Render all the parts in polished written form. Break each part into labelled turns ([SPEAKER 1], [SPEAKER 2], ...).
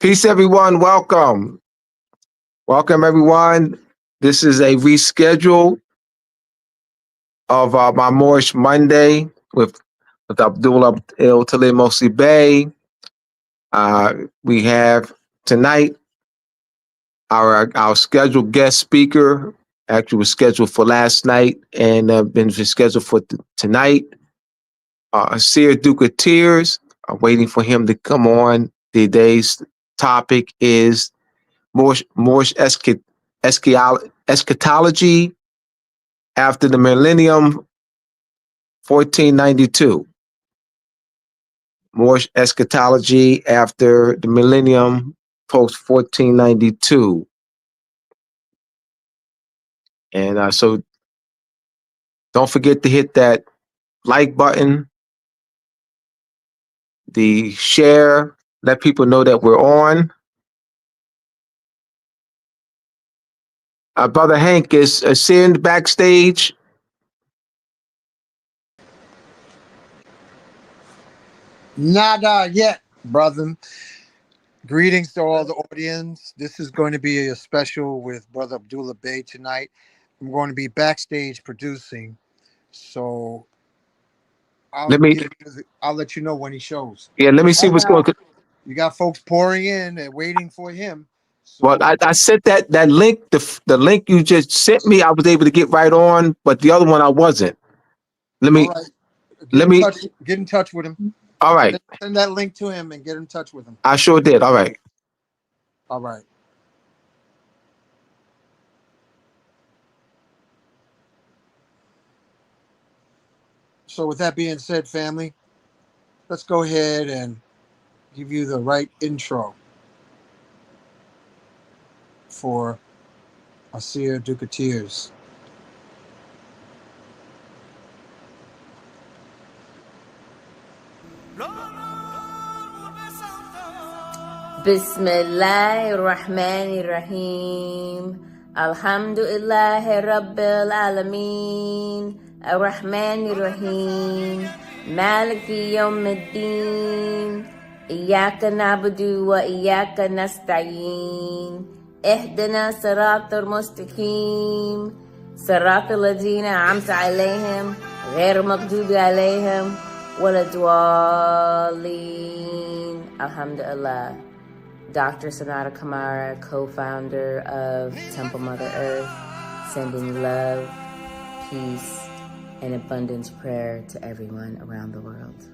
[SPEAKER 1] Peace, everyone. Welcome. Welcome, everyone. This is a reschedule of my Moorish Monday with Abdullah El Mosi Bey. We have tonight our scheduled guest speaker. Actually, was scheduled for last night and been scheduled for tonight. Aseer Duke of Tears. I'm waiting for him to come on. Today's topic is Moorish eschatology after the millennium 1492. Moorish eschatology after the millennium post 1492. And so don't forget to hit that like button, the share, let people know that we're on. Brother Hank is sitting backstage.
[SPEAKER 2] Nada yet, brother. Greetings to all the audience. This is going to be a special with Brother Abdullah Bey tonight. I'm going to be backstage producing, so I'll let you know when he shows.
[SPEAKER 1] Let me see what's going on.
[SPEAKER 2] You got folks pouring in and waiting for him.
[SPEAKER 1] So, well, I sent that link, the link you just sent me. I was able to get right on, but the other one I wasn't. Let me
[SPEAKER 2] get in touch with him.
[SPEAKER 1] All right.
[SPEAKER 2] Send that link to him and get in touch with him.
[SPEAKER 1] I sure did. All right.
[SPEAKER 2] All right. So with that being said, family, let's go ahead and give you the right intro for Aseer Duke of Tears.
[SPEAKER 3] Bismillahirrahmanirrahim. Alhamdulillahi Rabbil Alameen. Ar-Rahmanir-Rahim. Maliki Yawmiddin. Iyaka na'budu wa iyaka nasta'een. Ihdina siratal mustaqim. Siratal ladina amsa alayhim. Ghair maghdubi alayhim. Wala dwalleen. Alhamdulillah. Dr. Sonata Kamara, co-founder of Temple Mother Earth, sending love, peace, and abundance prayer to everyone around the world.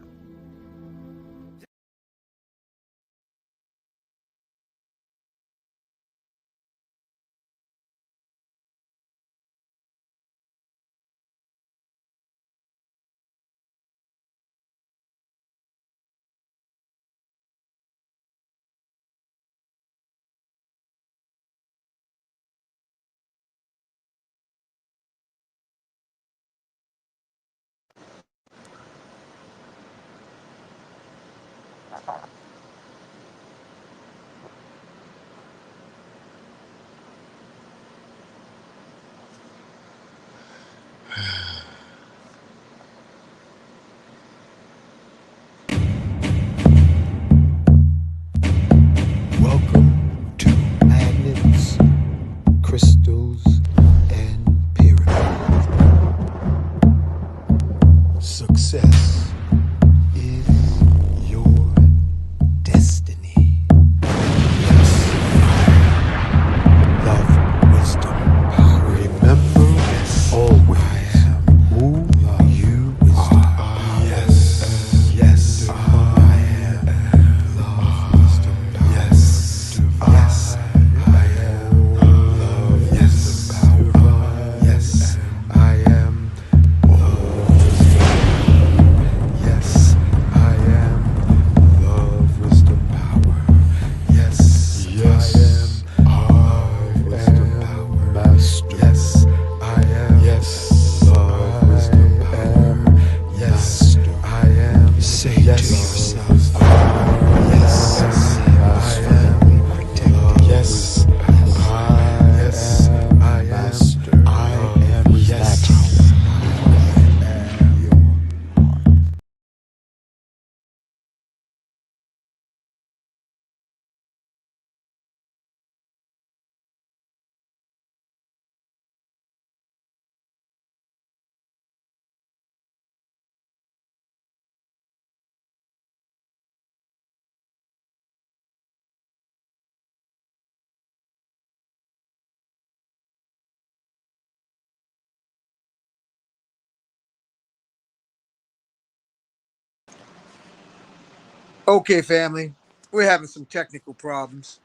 [SPEAKER 2] Okay, family, we're having some technical problems.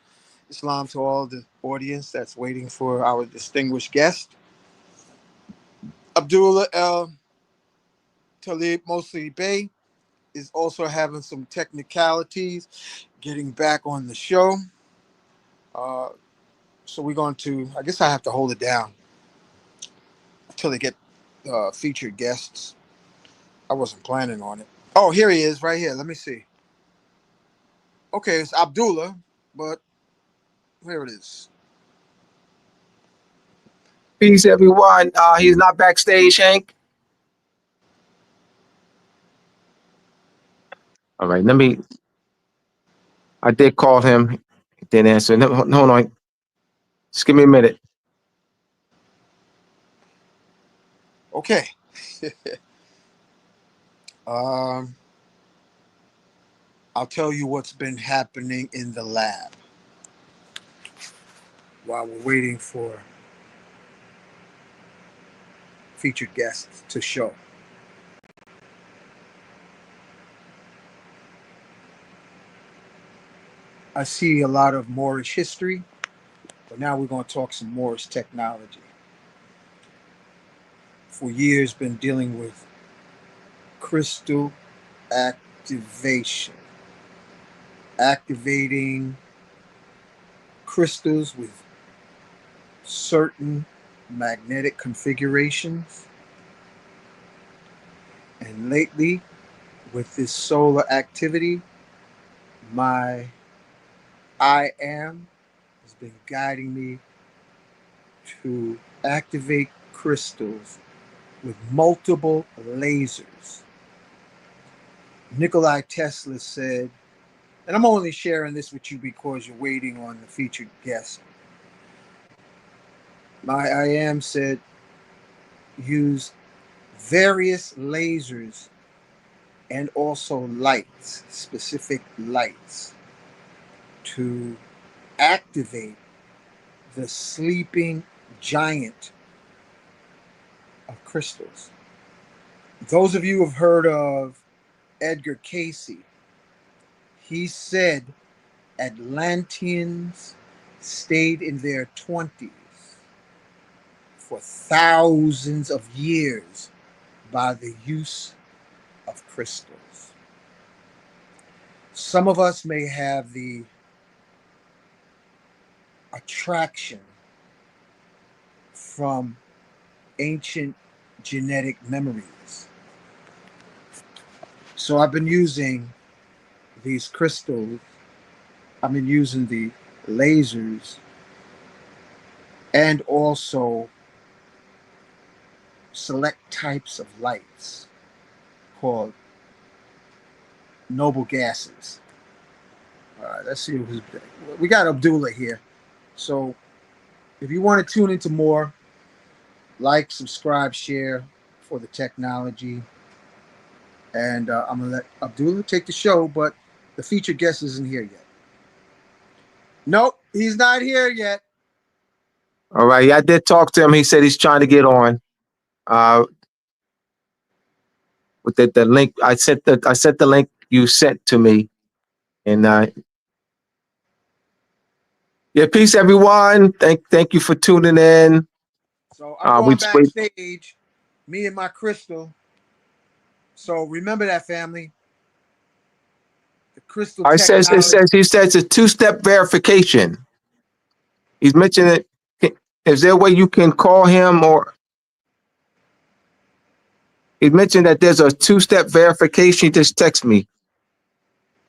[SPEAKER 2] Islam to all the audience that's waiting for our distinguished guest. Abdullah El Talib Mosley Bey is also having some technicalities getting back on the show. Uh, so we're going to, I guess I have to hold it down until they get featured guests. I wasn't planning on it. Oh, here he is right here. Let me see. Okay, it's Abdullah, but here it is.
[SPEAKER 1] Peace, everyone. He's not backstage, Hank. All right, let me. I did call him. He didn't answer. No, hold on. Just give me a minute.
[SPEAKER 2] Okay. um, I'll tell you what's been happening in the lab while we're waiting for featured guests to show. I see a lot of Moorish history, but now we're going to talk some Moorish technology. For years, been dealing with crystal activation, activating crystals with certain magnetic configurations. And lately, with this solar activity, my I am has been guiding me to activate crystals with multiple lasers. Nikolai Tesla said, and I'm only sharing this with you because you're waiting on the featured guest. My I am said, use various lasers and also lights, specific lights, to activate the sleeping giant of crystals. Those of you who have heard of Edgar Casey, he said Atlanteans stayed in their 20s for thousands of years by the use of crystals. Some of us may have the attraction from ancient genetic memories. So I've been using these crystals, I've been using the lasers and also select types of lights called noble gases. All right, let's see who's we got Abdullah here. So if you want to tune into more, like, subscribe, share for the technology. And I'm going to let Abdullah take the show, but the featured guest isn't here yet. Nope, he's not here yet.
[SPEAKER 1] All right, yeah, I did talk to him. He said he's trying to get on. With the link, I sent the link you sent to me, and yeah, peace, everyone. Thank you for tuning in.
[SPEAKER 2] So I'm
[SPEAKER 1] We
[SPEAKER 2] going
[SPEAKER 1] wait.
[SPEAKER 2] backstage, me and my crystal. So remember that, family. The crystal
[SPEAKER 1] It
[SPEAKER 2] technology.
[SPEAKER 1] says a two-step verification. He's mentioned it. Is there a way you can call him, or he mentioned that there's a two-step verification? Just text me.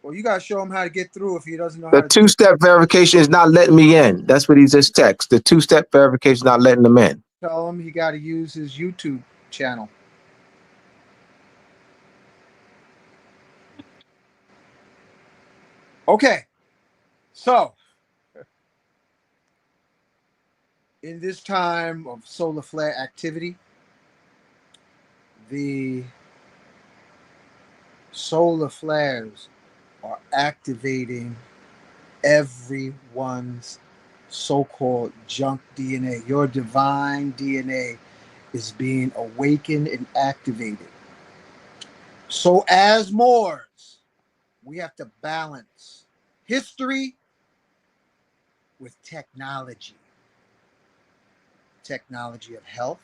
[SPEAKER 2] Well, you got to show him how to get through if he doesn't know
[SPEAKER 1] The
[SPEAKER 2] how to do it.
[SPEAKER 1] two-step verification is not letting me in. That's what he just texted. The two-step verification is not letting them in.
[SPEAKER 2] Tell him he got to use his YouTube channel. Okay. So, in this time of solar flare activity, the solar flares are activating everyone's so-called junk DNA. Your divine DNA is being awakened and activated. So as Moors, We have to balance history with technology. Technology of health,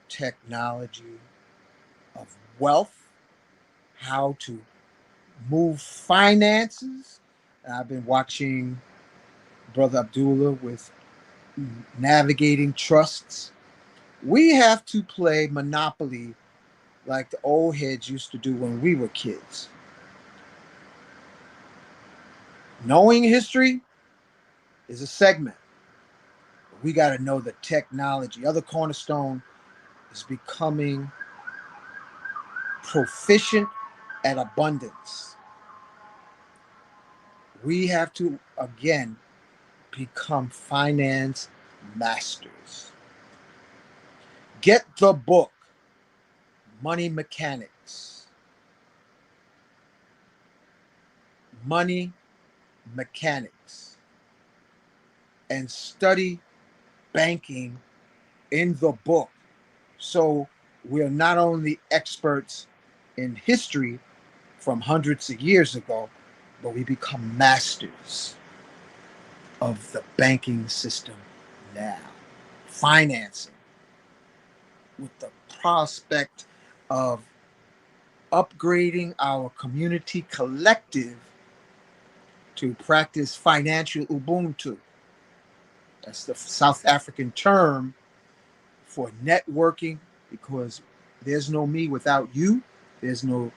[SPEAKER 2] technology of wealth, how to move finances. I've been watching Brother Abdullah with navigating trusts. We have to play Monopoly like the old heads used to do when we were kids. Knowing history is a segment. We got to know the technology. Other cornerstone is becoming proficient at abundance. We have to, again, become finance masters. Get the book, Money Mechanics. Money Mechanics. And study banking in the book. So we're not only experts in history from hundreds of years ago, but we become masters of the banking system now. Financing with the prospect of upgrading our community collective to practice financial Ubuntu. That's the South African term for networking, because there's no me without you. There's no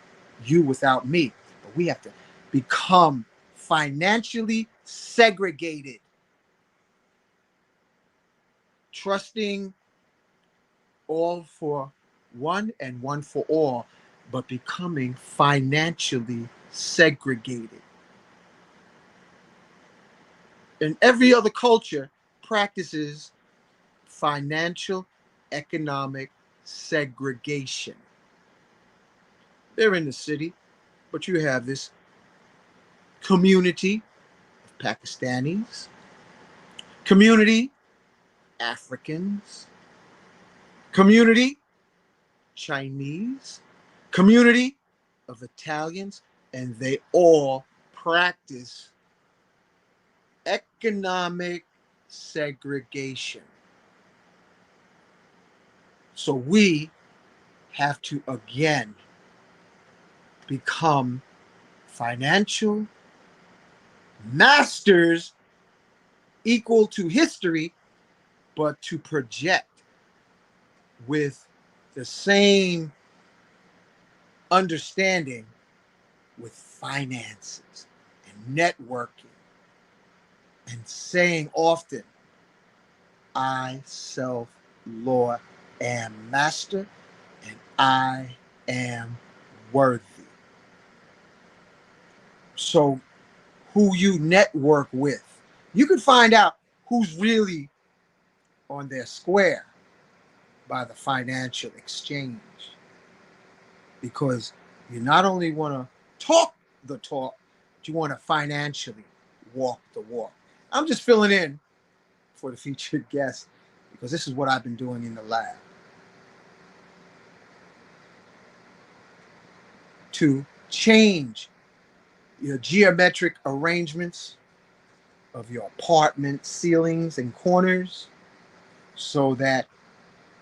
[SPEAKER 2] you without me. But we have to become financially segregated, trusting all for one and one for all, but becoming financially segregated. And every other culture practices financial economic segregation. They're in the city, but you have this community of Pakistanis, community Africans, community Chinese, community of Italians, and they all practice economic segregation. So we have to again become financial masters equal to history, but to project with the same understanding with finances and networking and saying often, I, self, Lord, am master and I am worthy. So, who you network with, you can find out who's really on their square by the financial exchange. Because you not only want to talk the talk, but you want to financially walk the walk. I'm just filling in for the featured guest because this is what I've been doing in the lab. To change your geometric arrangements of your apartment ceilings and corners so that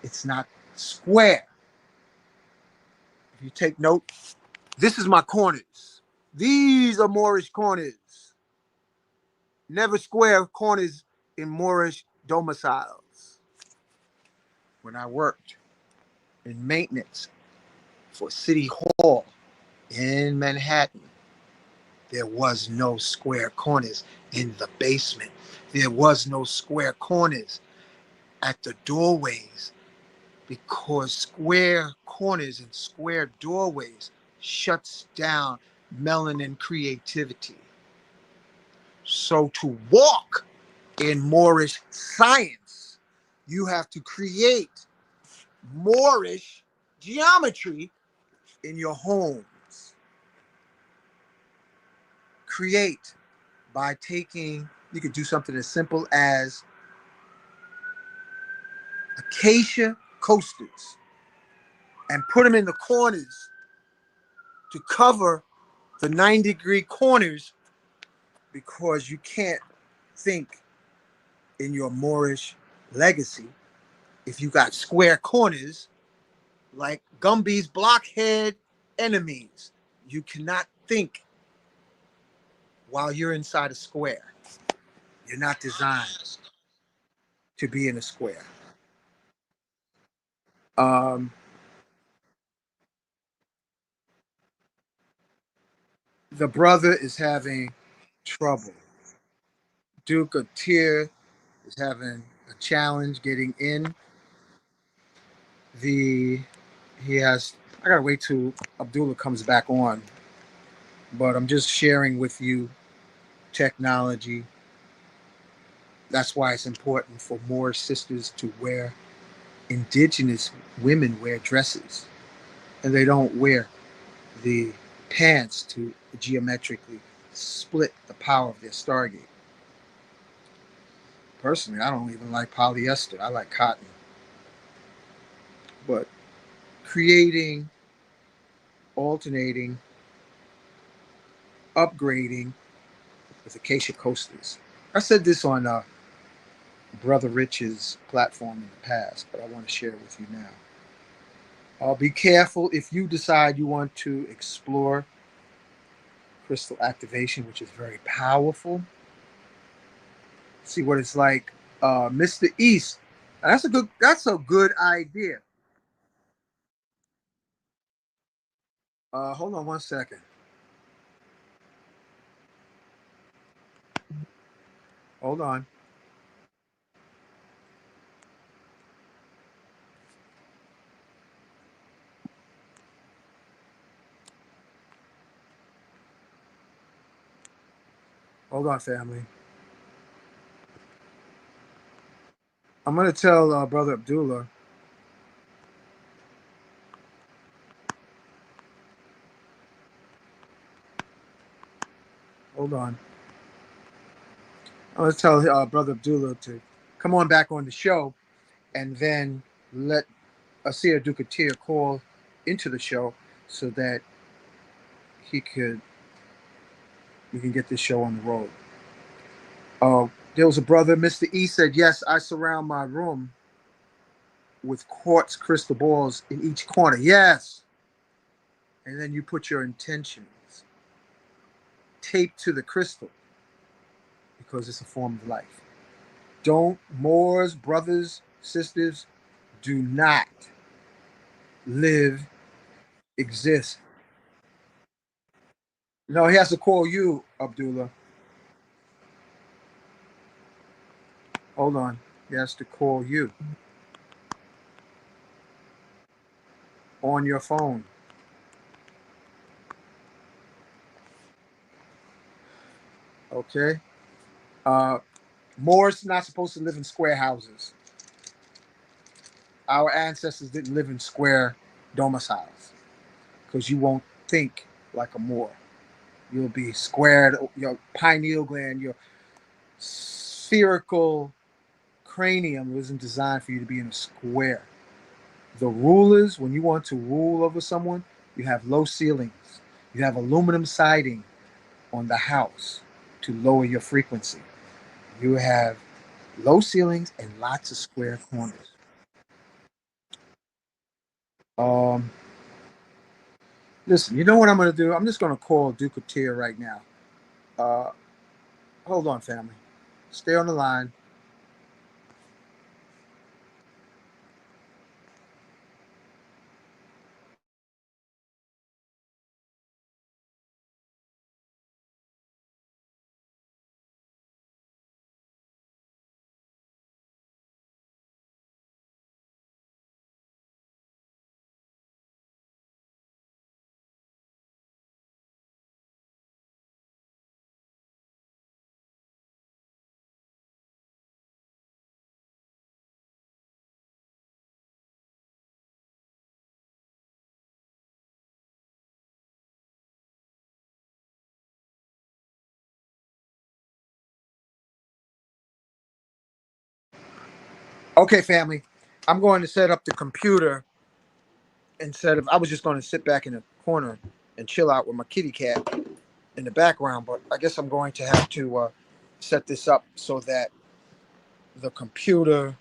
[SPEAKER 2] it's not square. If you take note, this is my corners. These are Moorish corners. Never square corners in Moorish domiciles. When I worked in maintenance for City Hall in Manhattan, there was no square corners in the basement. There was no square corners at the doorways, because square corners and square doorways shuts down melanin creativity. So to walk in Moorish science, you have to create Moorish geometry in your homes. Create by taking, you could do something as simple as acacia coasters and put them in the corners to cover the 90-degree corners, because you can't think in your Moorish legacy if you got square corners like Gumby's blockhead enemies. You cannot think while you're inside a square. You're not designed to be in a square. Um, the brother is having trouble. Duke of Tyr is having a challenge getting in. The he has. I gotta wait till Abdullah comes back on, but I'm just sharing with you technology. That's why it's important for more sisters to wear. Indigenous women wear dresses, and they don't wear the pants to geometrically split the power of their stargate. Personally, I don't even like polyester. I like cotton. But creating, alternating, upgrading with acacia coasters. I said this on Brother Rich's platform in the past, but I want to share it with you now. Be careful if you decide you want to explore crystal activation, which is very powerful. See what it's like. Mr. East. That's a good idea. Hold on one second. Hold on. Hold on, family. I'm gonna tell Brother Abdullah. Hold on. I'm gonna tell Brother Abdullah to come on back on the show, and then let Aseer Dukatir call into the show so that he could we can get this show on the road. There was a brother, Mr. E said, yes, I surround my room with quartz crystal balls in each corner. Yes. And then you put your intentions taped to the crystal because it's a form of life. Don't, Moors, brothers, sisters, do not live, exist. No, he has to call you, Abdullah. Hold on. He has to call you on your phone. Okay? Uh, Moors not supposed to live in square houses. Our ancestors didn't live in square domiciles because you won't think like a Moor. You'll be squared, your pineal gland, your spherical cranium wasn't designed for you to be in a square. The rulers, when you want to rule over someone, you have low ceilings. You have aluminum siding on the house to lower your frequency. You have low ceilings and lots of square corners. Um, Listen, you know what I'm going to do? I'm just going to call Duke of Tyr right now. Uh, Hold on, family. Stay on the line. Okay, family. I'm going to set up the computer instead of I was just going to sit back in the corner and chill out with my kitty cat. in the background, but I guess I'm going to have to set this up so that the computer.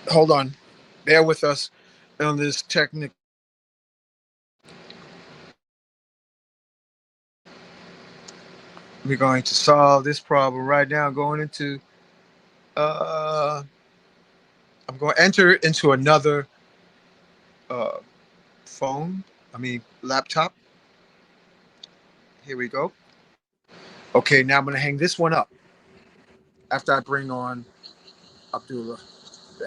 [SPEAKER 2] Hold on, bear with us on this technical. We're going to solve this problem right now. Going into, I'm going to enter into another uh, phone. I mean laptop. Here we go. Okay, now I'm going to hang this one up after I bring on Abdullah Bey.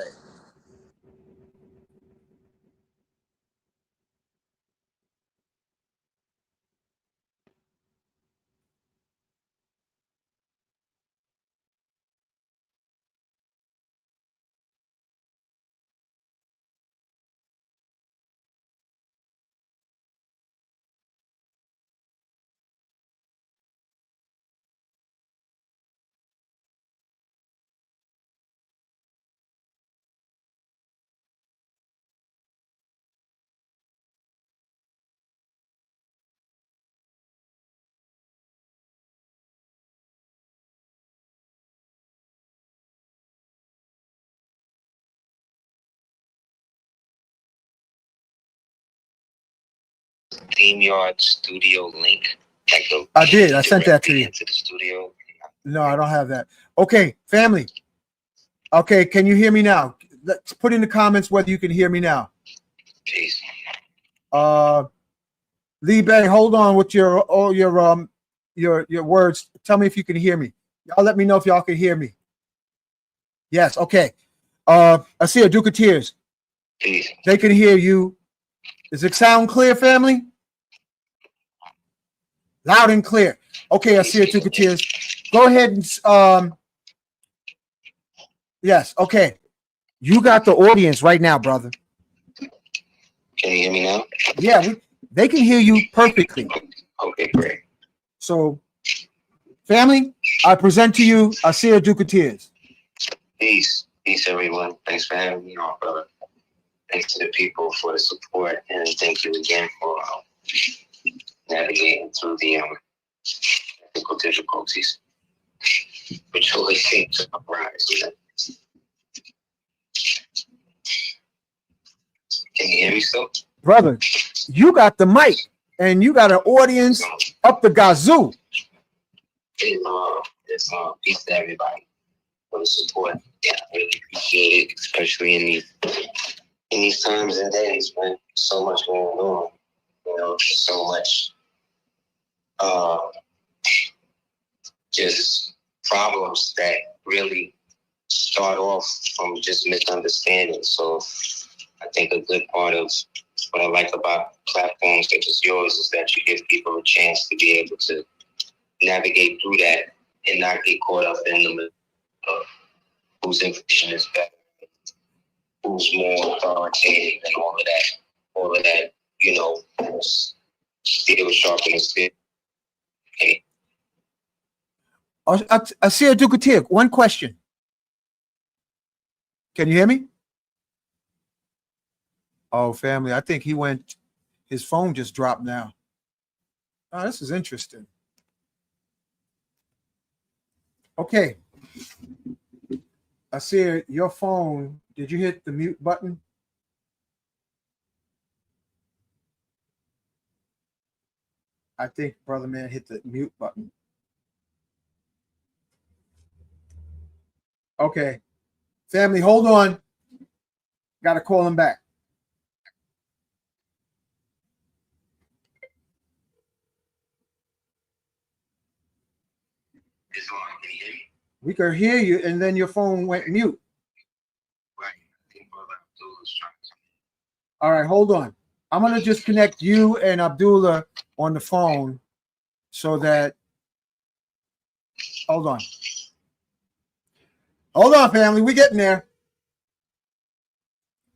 [SPEAKER 4] StreamYard studio link.
[SPEAKER 2] I did. I sent that to you.
[SPEAKER 4] Into the studio.
[SPEAKER 2] No, I don't have that. Okay, family. Okay, can you hear me now? Let's put in the comments whether you can hear me now.
[SPEAKER 4] Peace.
[SPEAKER 2] Lee Bay, hold on with your words. Tell me if you can hear me. Y'all let me know if y'all can hear me. Yes, okay. Aseer, Duketeers.
[SPEAKER 4] Peace.
[SPEAKER 2] They can hear you. Does it sound clear, family? Loud and clear. Okay, Aseer, Duketeers. Go ahead and yes, okay. You got the audience right now, brother.
[SPEAKER 4] Can you hear me now?
[SPEAKER 2] Yeah, they can hear you perfectly.
[SPEAKER 4] Okay, great.
[SPEAKER 2] So, family, I present to you Aseer Duketeers.
[SPEAKER 4] Peace. Peace, everyone. Thanks for having me on, brother. Thanks to the people for the support, and thank you again for navigating through the technical difficulties, which always seem to arise. Can you hear me still?
[SPEAKER 2] Brother, you got the mic, and you got an audience up the gazoo.
[SPEAKER 4] It's peace to everybody for the support. Yeah, I really appreciate it, especially in these times and days when so much going on. You know, so much just problems that really start off from just misunderstanding. So I think a good part of what I like about platforms such as yours is that you give people a chance to be able to navigate through that and not get caught up in the middle of whose information is better, who's more authoritative, and all of that. All of that, you know, steel sharpening steel. Okay.
[SPEAKER 2] Aseer Duketeer, one question. Can you hear me? Oh, family, I think his phone just dropped now. Oh, this is interesting. Okay. Aseer, your phone, did you hit the mute button? I think Brother Man hit the mute button. Okay. Family, hold on. Got to call him back. We could hear you, and then your phone went mute.
[SPEAKER 4] Right. I think Brother Abdullah is trying to.
[SPEAKER 2] All right, hold on. I'm going to just connect you and Abdullah on the phone so that. Hold on. Hold on, family. We're getting there.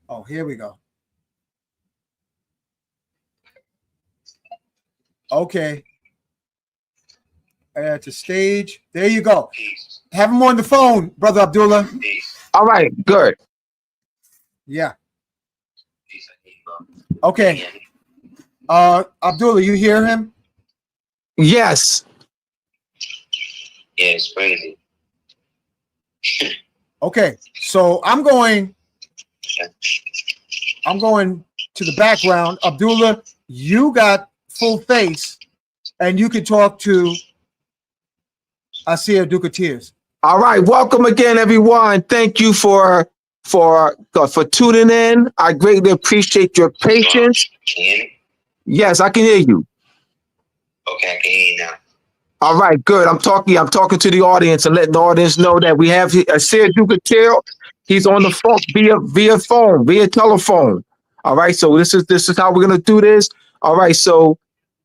[SPEAKER 2] Oh, here we go. Okay. Add to stage. There you go.
[SPEAKER 4] Peace.
[SPEAKER 2] Have him on the phone, Brother Abdullah.
[SPEAKER 4] Peace.
[SPEAKER 1] All right, good.
[SPEAKER 2] Yeah. Okay. Abdullah, you hear him?
[SPEAKER 1] Yes.
[SPEAKER 4] Yeah, it's crazy.
[SPEAKER 2] Okay. So I'm going to the background. Abdullah, you got full face, and you can talk to Aseer Dukateers.
[SPEAKER 1] All right. Welcome again, everyone. Thank you for tuning in. I greatly appreciate your patience.
[SPEAKER 4] Can you hear me?
[SPEAKER 1] Yes, I can hear you.
[SPEAKER 4] Okay, I can hear you now.
[SPEAKER 1] All right, good. I'm talking to the audience and letting the audience know that we have Aseer Dukateer. He's on the phone via telephone. All right, so this is how we're gonna do this. All right, so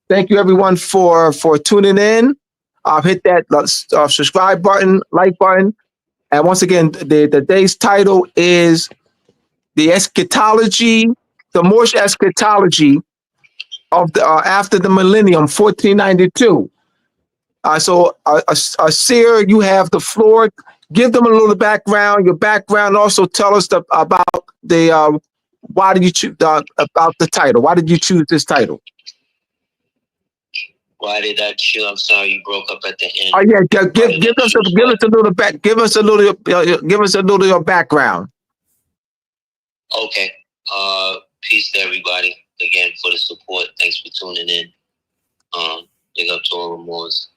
[SPEAKER 1] thank you everyone for tuning in. Hit that subscribe button, like button, and once again, the day's title is the eschatology, the Moorish eschatology of the after the millennium, 1492. Aseer, you have the floor. Give them a little background, your background. Also, tell us about the why did you choose about the title? Why did you choose this title?
[SPEAKER 4] Why did I choose? I'm sorry, you broke up at the end.
[SPEAKER 1] Oh yeah, give us a little back. Give us a little of your background.
[SPEAKER 4] Okay. Peace to everybody again for the support. Thanks for tuning in. Big up to all the Moors,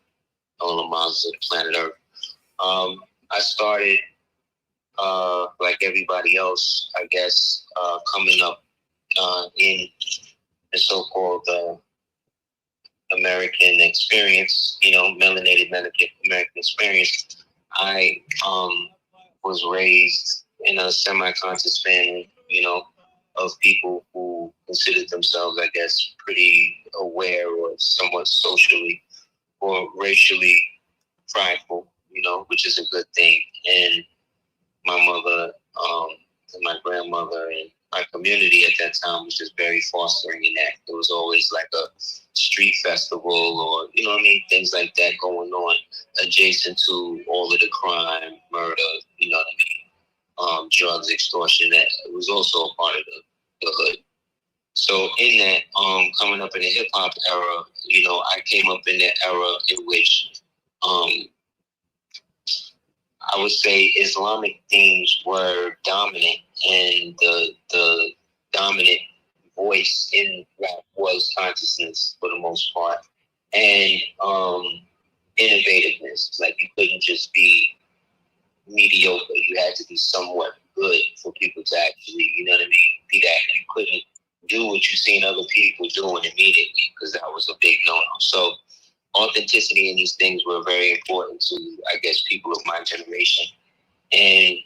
[SPEAKER 4] all the moms of planet Earth. I started like everybody else, I guess, coming up in the so-called American experience, melanated American experience. I was raised in a semi-conscious family, of people who considered themselves, I guess, pretty aware or somewhat socially or racially prideful, which is a good thing. And my mother and my grandmother and my community at that time was just very fostering in that. There was always like a street festival or, things like that going on adjacent to all of the crime, murder, drugs, extortion. That it was also a part of the hood. So in that, coming up in the hip hop era, I came up in that era in which I would say Islamic themes were dominant, and the dominant voice in rap was consciousness for the most part, and innovativeness. Like you couldn't just be mediocre; you had to be somewhat good for people to actually, be that. You couldn't do what you seen other people doing immediately because that was a big no-no. So authenticity in these things were very important to, I guess, people of my generation. And,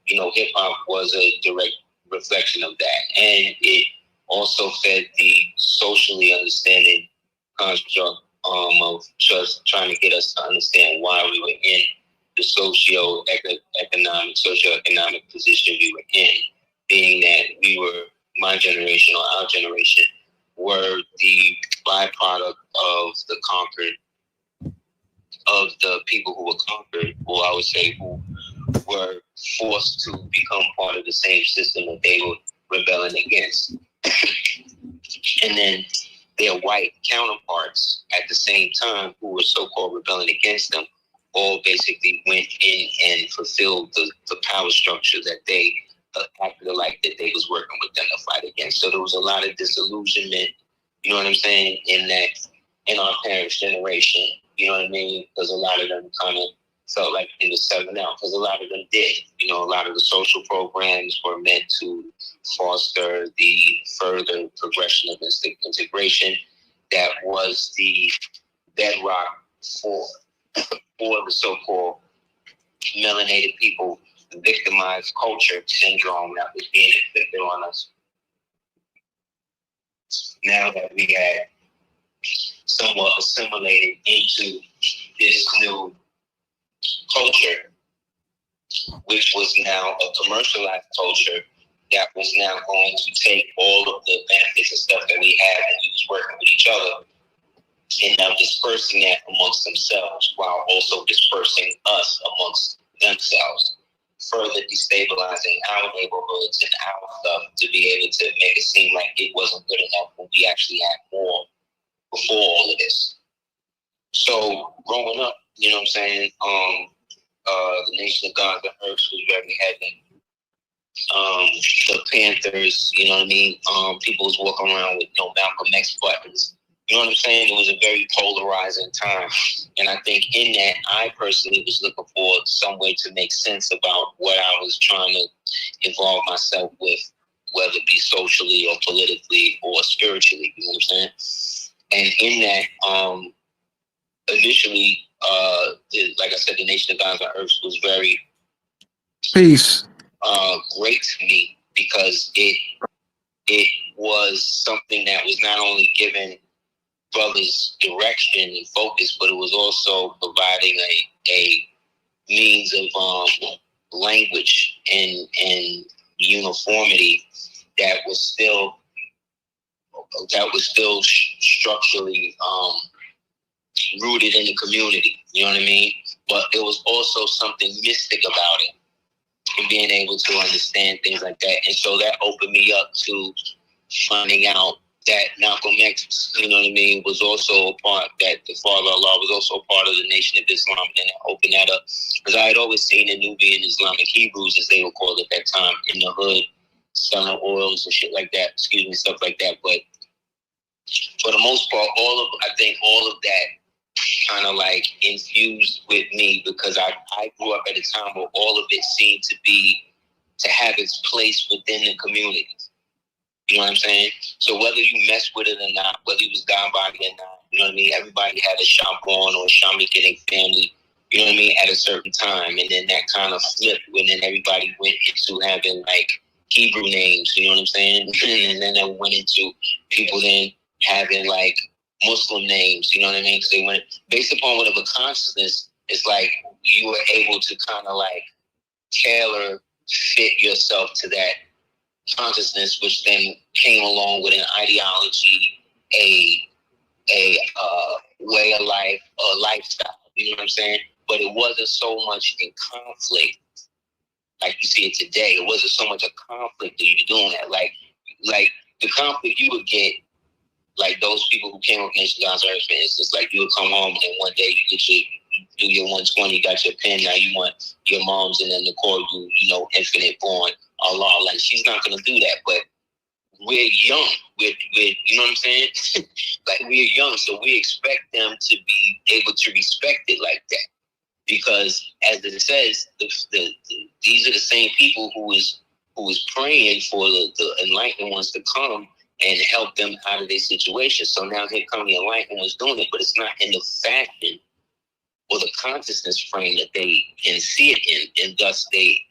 [SPEAKER 4] hip hop was a direct reflection of that. And it also fed the socially understanding construct of just trying to get us to understand why we were in the socioeconomic position we were in, being that we were, my generation or our generation, were the byproduct of the conquered, of the people who were conquered, or I would say who were forced to become part of the same system that they were rebelling against. And then their white counterparts at the same time who were so-called rebelling against them all basically went in and fulfilled the power structure that they acted like that they was working with them to fight against. So there was a lot of disillusionment, you know what I'm saying, in our parents' generation, you know what I mean? Because a lot of them kind of felt like they were selling out, because a lot of them did. A lot of the social programs were meant to foster the further progression of integration. That was the bedrock for the so-called melanated people, the victimized culture syndrome that was being inflicted on us. Now that we had somewhat assimilated into this new culture, which was now a commercialized culture that was now going to take all of the benefits and stuff that we had and we was working with each other and now dispersing that amongst themselves while also dispersing us amongst themselves. further destabilizing our neighborhoods and our stuff to be able to make it seem like it wasn't good enough when we actually had more before all of this. So growing up, you know what I'm saying, the Nation of Gods and Earths was very heavy. The Panthers, you know what I mean? People was walking around with Malcolm X buttons. You know what I'm saying? It was a very polarizing time. And I think in that, I personally was looking for some way to make sense about what I was trying to involve myself with, whether it be socially or politically or spiritually. You know what I'm saying? And in that, initially, like I said, the Nation of Gods and Earths was very
[SPEAKER 1] Peace.
[SPEAKER 4] great to me because it was something that was not only giving brothers direction and focus, but it was also providing a means of language and uniformity that was still structurally rooted in the community. You know what I mean? But there was also something mystic about it and being able to understand things like that. And so that opened me up to finding out that Malcolm X, you know what I mean, was also a part, that the Father Allah was also a part of the Nation of Islam, and it opened that up. Because I had always seen the Nubian Islamic Hebrews, as they were called at that time, in the hood, selling oils and shit like that, stuff like that. But for the most part, I think all of that kind of like infused with me, because I grew up at a time where all of it seemed to have its place within the community. You know what I'm saying? So whether you mess with it or not, whether you was down by it or not, you know what I mean? Everybody had a Shambon or a Shamik in their family, you know what I mean, at a certain time. And then that kind of flipped when then everybody went into having like Hebrew names, you know what I'm saying? And then they went into people then having like Muslim names, you know what I mean? Because they went, based upon whatever consciousness, it's like you were able to kind of like tailor fit yourself to that consciousness, which then came along with an ideology, a way of life, a lifestyle. You know what I'm saying? But it wasn't so much in conflict like you see it today. It wasn't so much a conflict that you were doing that. Like the conflict you would get, like those people who came up against God's earth, for instance, like you would come home and then one day you do your 120, got your pen, now you want your mom's and then the call you, infinite born Allah. Like she's not gonna do that, but we're young. We're you know what I'm saying? Like we're young, so we expect them to be able to respect it like that. Because as it says, these are the same people who is praying for the enlightened ones to come and help them out of their situation. So now here come the enlightened ones doing it, but it's not in the fashion or the consciousnthis frame that they can see it in, and thus they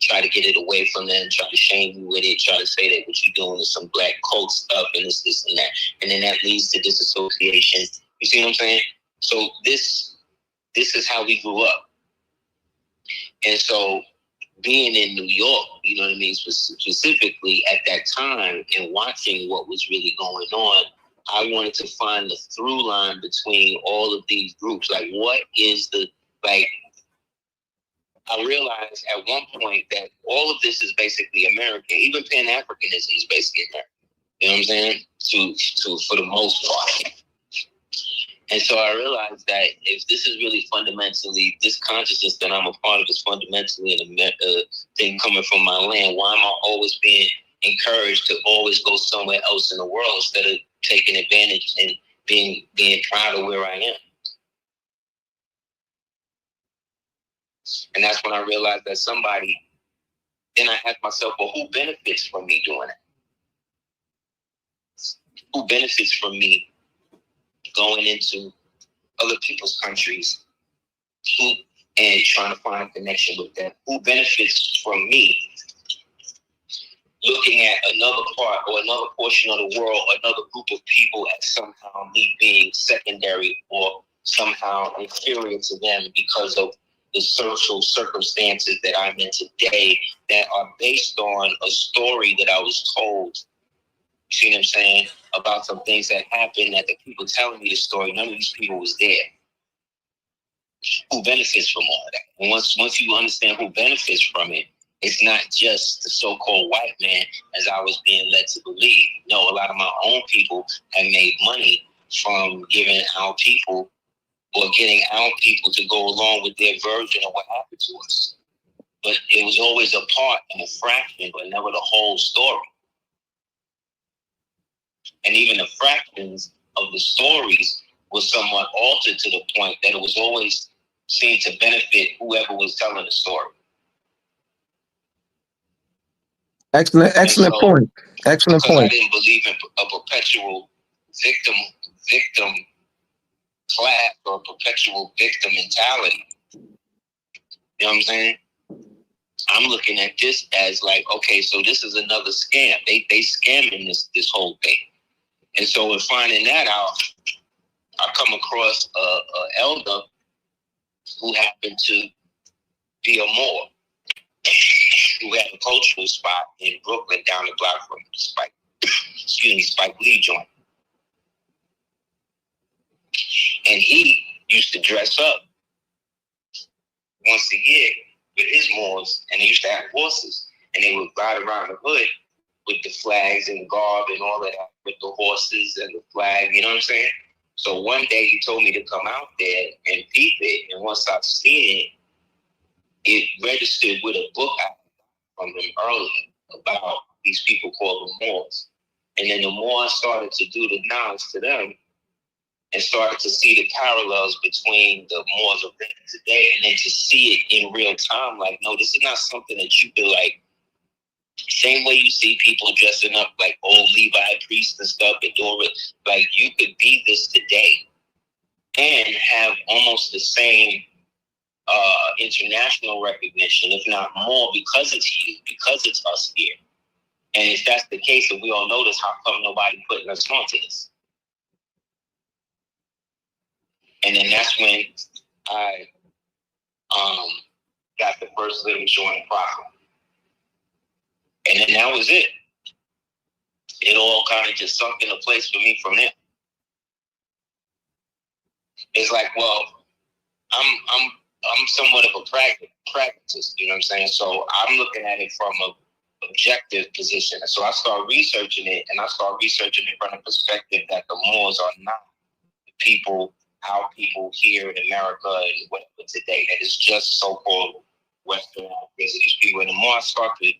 [SPEAKER 4] try to get it away from them, try to shame you with it, try to say that what you're doing is some black cult stuff and this and that, and then that leads to disassociation. You see what I'm saying? So this is how we grew up, and so being in New York, you know what I mean, specifically at that time, and watching what was really going on, I wanted to find the through line between all of these groups. Like, what is I realized at one point that all of this is basically American. Even Pan-Africanism is basically American. You know what I'm saying? For the most part. And so I realized that if this is really fundamentally, this consciousness that I'm a part of is fundamentally a thing coming from my land, why am I always being encouraged to always go somewhere else in the world instead of taking advantage and being proud of where I am? And that's when I realized that then I asked myself, well, who benefits from me doing it? Who benefits from me going into other people's countries and trying to find a connection with them? Who benefits from me looking at another part or another portion of the world, another group of people as somehow me being secondary or somehow inferior to them because of the social circumstances that I'm in today that are based on a story that I was told? You see what I'm saying? About some things that happened, that the people telling me the story, none of these people was there. who benefits from all of that. And once you understand who benefits from it, it's not just the so-called white man, as I was being led to believe. No, a lot of my own people have made money from giving our people or getting our people to go along with their version of what happened to us. But it was always a part and a fraction, but never the whole story. And even the fractions of the stories was somewhat altered to the point that it was always seemed to benefit whoever was telling the story.
[SPEAKER 1] Excellent point. Excellent
[SPEAKER 4] because
[SPEAKER 1] point.
[SPEAKER 4] I didn't believe in a perpetual victim class or a perpetual victim mentality. You know what I'm saying? I'm looking at this as like, okay, so this is another scam. They scamming this whole thing. And so in finding that out, I come across a elder who happened to be a Moor, who had a cultural spot in Brooklyn down the block from Spike Lee joint. And he used to dress up once a year with his Moors, and they used to have horses, and they would ride around the hood with the flags and garb and all of that, with the horses and the flag, you know what I'm saying? So one day he told me to come out there and peep it, and once I've seen it registered with a book I from him early about these people called the Moors. And then the Moors started to do the knowledge to them and started to see the parallels between the Moors of then today, and then to see it in real time, like, no, this is not something that you could, like, same way you see people dressing up like old Levi priests and stuff and doing it, like, you could be this today and have almost the same international recognition, if not more, because it's you, because it's us here. And if that's the case, and we all know this, how come nobody putting us onto this? And then that's when I got the first Living Joint Prophet. And then that was it. It all kind of just sunk into place for me from there. It's like, well, I'm somewhat of a pragmatist, you know what I'm saying? So I'm looking at it from an objective position. So I start researching it, and I start researching it from the perspective that the Moors are not the people, our people here in America and whatever today, that is just so-called Western these people. And the more I start to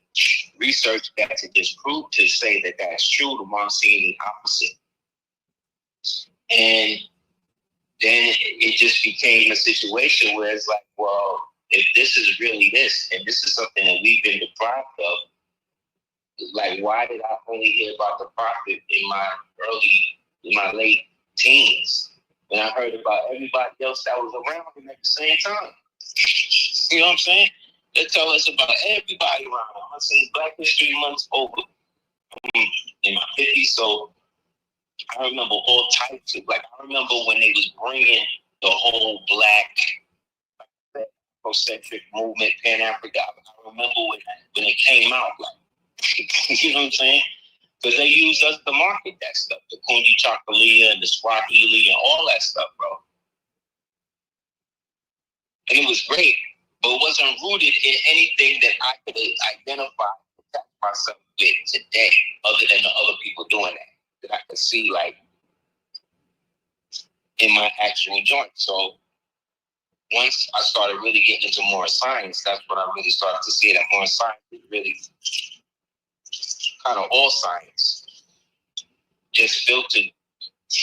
[SPEAKER 4] research that to disprove, to say that that's true, the more I'm seeing the opposite. And then it just became a situation where it's like, well, if this is really this, and this is something that we've been deprived of, like, why did I only hear about the prophet in my late teens, when I heard about everybody else that was around him at the same time? You know what I'm saying? They tell us about everybody around him. Since Black History Month's over, in my 50s, so I remember all types of, like, I remember when they was bringing the whole Black Afrocentric movement, Pan-Africa. I remember when it came out, like, you know what I'm saying? Because they used us to market that stuff, the Kundi Chakalia and the Swahili and all that stuff, bro. And it was great, but it wasn't rooted in anything that I could identify and attach myself with today, other than the other people doing that I could see, like, in my actual joint. So once I started really getting into more science, that's when I really started to see that more science is really kind of all science, just filtered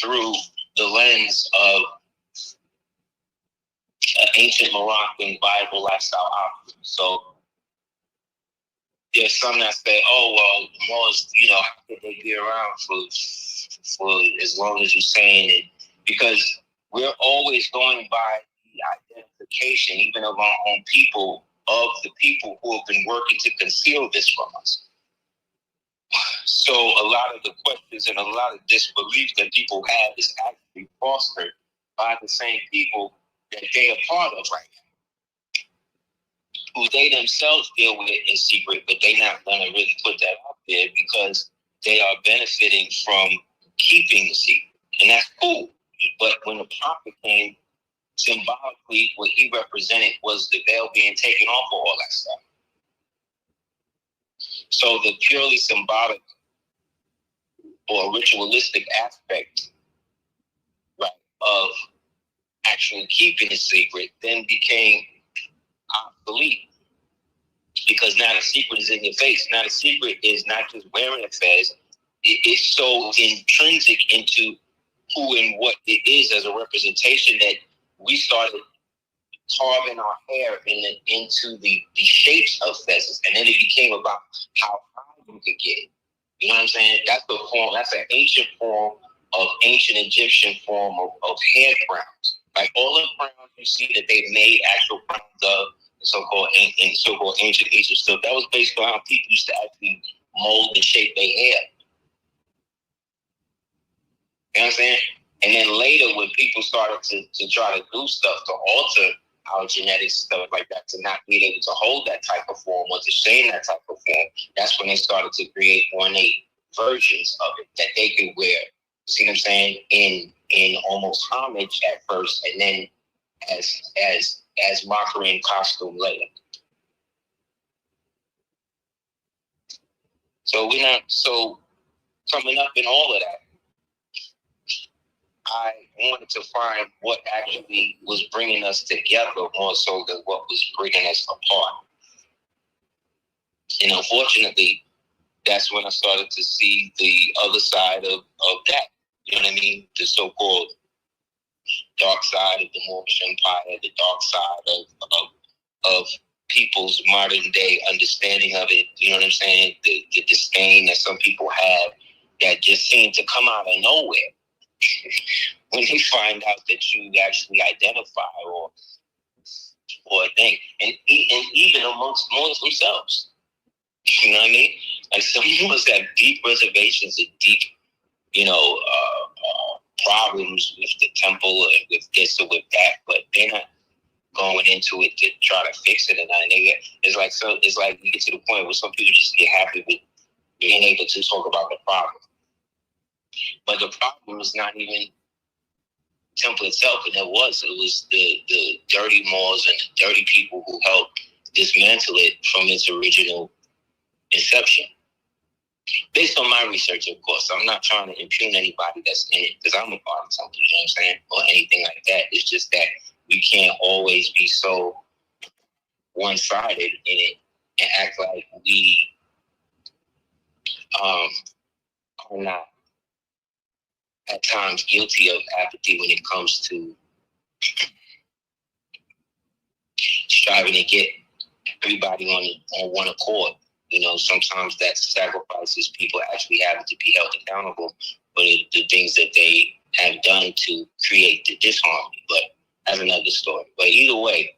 [SPEAKER 4] through the lens of an ancient Moroccan Bible lifestyle option. So there's some that say, oh, well, the Moors, you know, how could they be around for as long as you're saying it? Because we're always going by the identification, even of our own people, of the people who have been working to conceal this from us. So a lot of the questions and a lot of disbelief that people have is actually fostered by the same people that they are part of right now, who they themselves deal with in secret, but they're not going to really put that out there because they are benefiting from keeping the secret. And that's cool. But when the prophet came, symbolically, what he represented was the veil being taken off of all that stuff. So the purely symbolic or ritualistic aspect, right, of actually keeping it secret then became obsolete. Because now the secret is in your face. Now the secret is not just wearing a fez. It's so intrinsic into who and what it is as a representation that we started carving our hair into the shapes of fezzes. And then it became about how high you could get. You know what I'm saying? That's the form. That's an ancient form of ancient Egyptian form of hair crowns. Like all the crowns you see that they made actual crowns of so-called ancient Egypt stuff. That was based on how people used to actually mold and shape their hair. You know what I'm saying? And then later, when people started to try to do stuff to alter our genetics and stuff like that, to not be able to hold that type of form or to shame that type of form, that's when they started to create ornate versions of it that they could wear. See what I'm saying? In almost homage at first, and then as mockery and costume later. So coming up in all of that, I wanted to find what actually was bringing us together more so than what was bringing us apart. And unfortunately, that's when I started to see the other side of that. You know what I mean? The so-called dark side of the Moorish Empire, the dark side of people's modern day understanding of it. You know what I'm saying? The disdain that some people have that just seem to come out of nowhere when they find out that you actually identify or think, and even amongst Muslims themselves. You know what I mean? Like some Muslims have deep reservations and deep, problems with the temple or with this or with that, but they're not going into it to try to fix it. And it's like you get to the point where some people just get happy with being able to talk about the problem. But the problem is not even temple itself, and it was the dirty Moors and the dirty people who helped dismantle it from its original inception. Based on my research, of course, I'm not trying to impugn anybody that's in it because I'm a part of something, you know what I'm saying, or anything like that. It's just that we can't always be so one-sided in it and act like we are not at times guilty of apathy when it comes to striving to get everybody on one accord. You know, sometimes that sacrifices people actually having to be held accountable for the things that they have done to create the disharmony. But that's another story. But either way,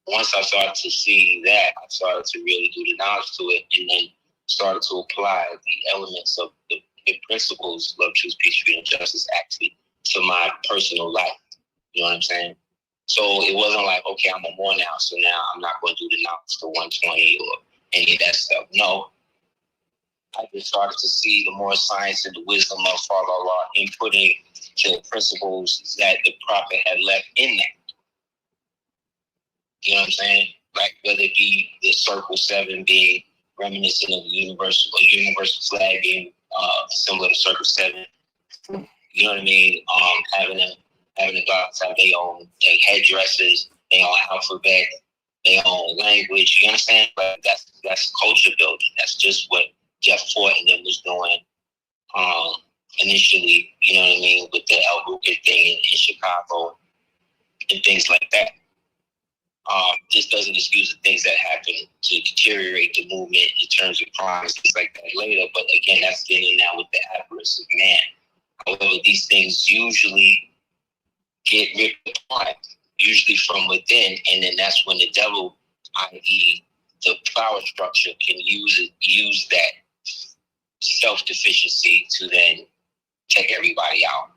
[SPEAKER 4] once I started to see that, I started to really do the knowledge to it, and then started to apply the elements of the principles, love, truth, peace, freedom, justice, actually, to my personal life. You know what I'm saying? So it wasn't like, okay, I'm a Moor now, so now I'm not going to do the knowledge to 120 or any of that stuff. No. I just started to see the more science and the wisdom of Father Allah inputting the principles that the Prophet had left in that. You know what I'm saying? Like whether it be the Circle 7 being reminiscent of the universal flag being similar to Circle 7. You know what I mean? Having the gods have their headdresses, their own alphabet, their own language. You understand? But that's culture building. That's just what Jeff Fort and them was doing initially. You know what I mean? With the El Ruka thing in Chicago and things like that. This doesn't excuse the things that happen to deteriorate the movement in terms of crimes, things like that later. But again, that's getting now with the avarice of man. However, these things usually get ripped apart, usually from within, and then that's when the devil, i.e., the power structure, can use that self-deficiency to then take everybody out.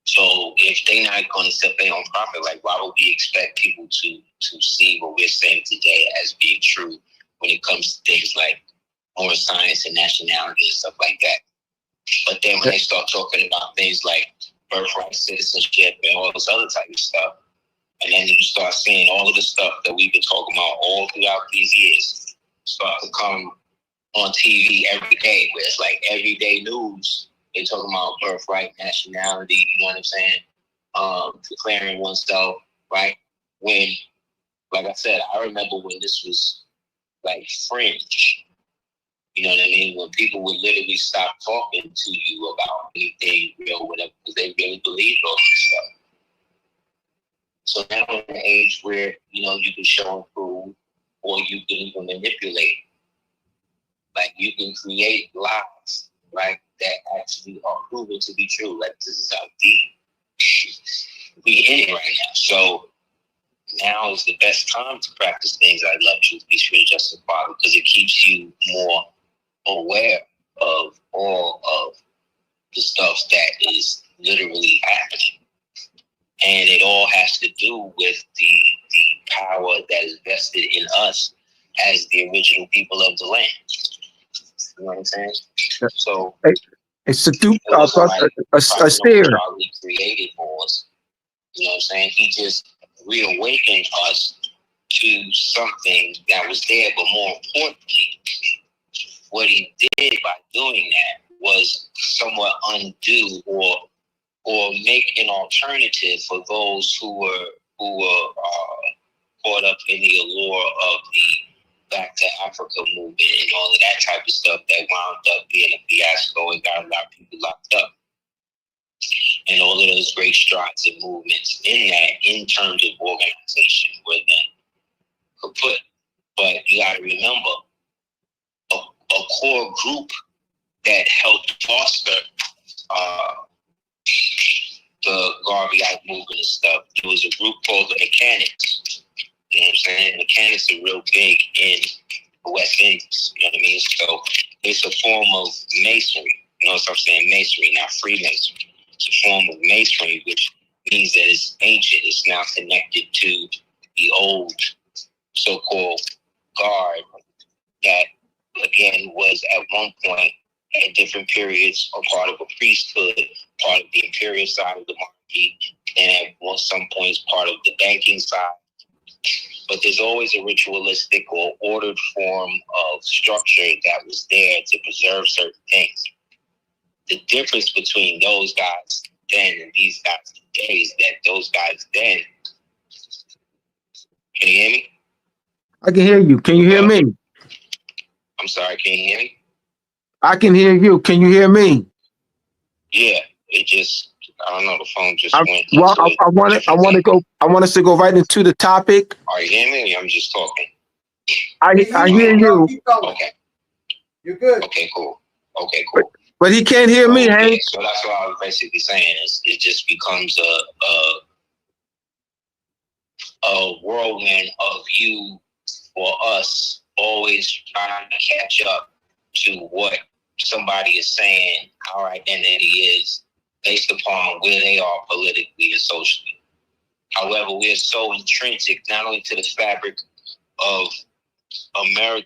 [SPEAKER 4] So if they're not going to set their own profit, like why would we expect people to see what we're saying today as being true when it comes to things like more science and nationality and stuff like that? But then when they start talking about things like birthright citizenship and all this other type of stuff. And then you start seeing all of the stuff that we've been talking about all throughout these years start to come on TV every day, where it's like everyday news. They talking about birthright, nationality, you know what I'm saying? Declaring oneself, right? When, like I said, I remember when this was like fringe. You know what I mean? When people would literally stop talking to you about anything real, whatever, because they really believed all this stuff. So now we're in an age where, you know, you can show and prove, or you can even manipulate. Like, you can create lies, right, that actually are proven to be true. Like, this is how deep we in it right now. So now is the best time to practice things like love, truth, peace, freedom, justice, and power, because it keeps you more aware of all of the stuff that is literally happening. And it all has to do with the power that is vested in us as the original people of the land. You know what I'm saying? So
[SPEAKER 1] It's a dupe.
[SPEAKER 4] it wasn't like
[SPEAKER 1] Aseer.
[SPEAKER 4] Charlie created for us. You know what I'm saying? He just reawakened us to something that was there. But more importantly, what he did by doing that was somewhat undo or make an alternative for those who were caught up in the allure of the Back to Africa movement and all of that type of stuff that wound up being a fiasco and got a lot of people locked up. And all of those great strides and movements in that, in terms of organization, were then kaput. But you got to remember, a core group that helped foster the Garveyite movement and stuff. There was a group called the Mechanics. You know what I'm saying? Mechanics are real big in the West Indies. You know what I mean? So it's a form of masonry. You know what I'm saying? Masonry, not Freemasonry. It's a form of masonry, which means that it's ancient. It's now connected to the old so-called guard that, again, was at one point at different periods a part of a priesthood, part of the imperial side of the monarchy, and at some points part of the banking side. But there's always a ritualistic or ordered form of structure that was there to preserve certain things. The difference between those guys then and these guys today is that those guys then, can you hear me?
[SPEAKER 1] I can hear you. Can you hear me?
[SPEAKER 4] I'm sorry, can you hear me?
[SPEAKER 1] I can hear you. Can you hear me?
[SPEAKER 4] Yeah, it just, I don't know, the phone just went.
[SPEAKER 1] Well, I want us to go right into the topic.
[SPEAKER 4] Are you hearing me? I'm just talking.
[SPEAKER 1] I hear you.
[SPEAKER 4] Okay.
[SPEAKER 2] You're good.
[SPEAKER 4] Okay, cool. Okay, cool.
[SPEAKER 1] But he can't hear me, Hank.
[SPEAKER 4] So that's what I was basically saying. It just becomes a whirlwind of you or us always trying to catch up to what somebody is saying our identity is based upon where they are politically and socially. However, we are so intrinsic not only to the fabric of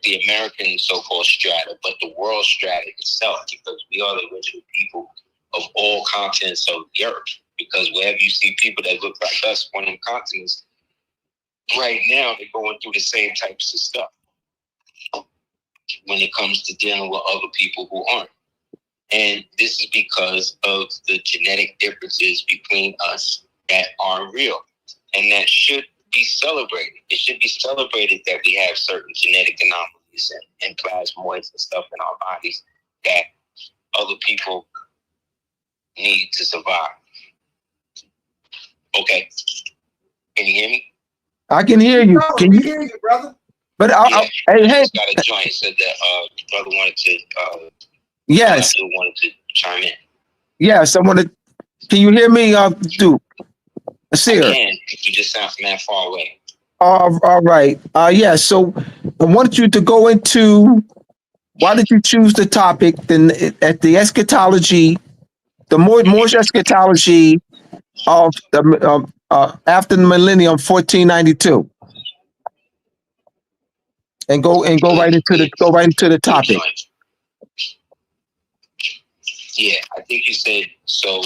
[SPEAKER 4] the American so-called strata, but the world strata itself, because we are the original people of all continents of the earth. Because wherever you see people that look like us on them continents, right now they're going through the same types of stuff when it comes to dealing with other people who aren't. And this is because of the genetic differences between us that are real and that should be celebrated. It should be celebrated that we have certain genetic anomalies and plasmoids and stuff in our bodies that other people need to survive. Okay. Can you hear me?
[SPEAKER 1] I can hear you. Can you
[SPEAKER 2] hear you, brother?
[SPEAKER 1] But
[SPEAKER 4] Yeah,
[SPEAKER 1] hey,
[SPEAKER 4] I
[SPEAKER 1] Hank.
[SPEAKER 4] just got a joint. Said that the brother wanted to
[SPEAKER 1] Yes.
[SPEAKER 4] wanted to chime in.
[SPEAKER 1] Yes, I want to. Can you hear me, Duke? Aseer.
[SPEAKER 4] I can. You just sound from that far away.
[SPEAKER 1] All right. Yeah. So I wanted you to go into why did you choose the topic then at the eschatology, the Moorish eschatology of the after the millennium 1492, and go right into the topic.
[SPEAKER 4] Yeah, I think you said so.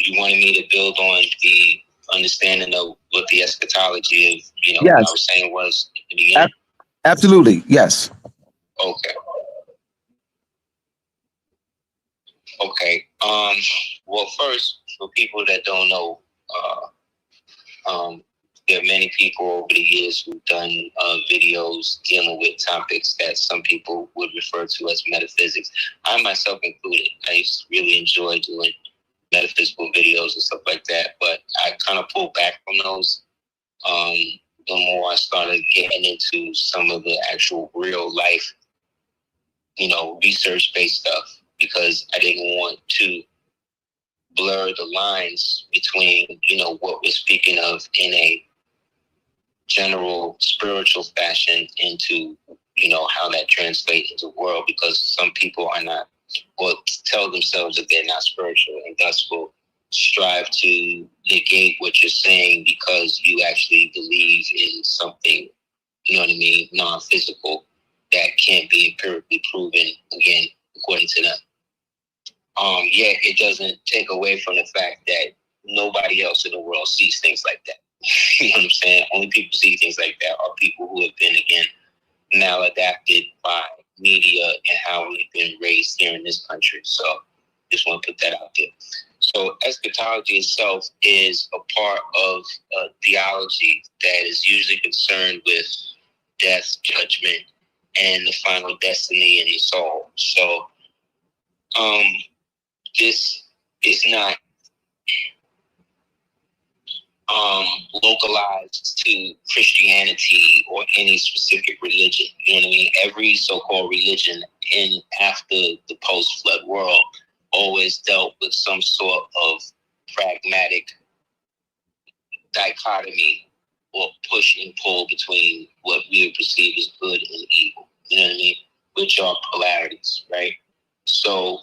[SPEAKER 4] you wanted me to build on the understanding of what the eschatology of,
[SPEAKER 1] Yes.
[SPEAKER 4] what I was saying was in the beginning?
[SPEAKER 1] Absolutely. Yes.
[SPEAKER 4] Okay. Okay. Well, first, for people that don't know, there are many people over the years who've done videos dealing with topics that some people would refer to as metaphysics. I myself included. I used to really enjoy doing metaphysical videos and stuff like that, but I kind of pulled back from those. The more I started getting into some of the actual real life, research-based stuff, because I didn't want to blur the lines between, what we're speaking of in a general spiritual fashion into, how that translates into the world, because some people are not, or tell themselves that they're not spiritual, and thus will strive to negate what you're saying because you actually believe in something, non-physical, that can't be empirically proven, again, according to them. Yet it doesn't take away from the fact that nobody else in the world sees things like that. You know what I'm saying? Only people see things like that are people who have been, again, maladapted by media and how we've been raised here in this country. So just want to put that out there. So eschatology itself is a part of a theology that is usually concerned with death, judgment, and the final destiny in the soul. So this is not localized to Christianity or any specific religion. You know what I mean? Every so-called religion in after the post-flood world always dealt with some sort of pragmatic dichotomy or push and pull between what we would perceive as good and evil. You know what I mean? Which are polarities, right? So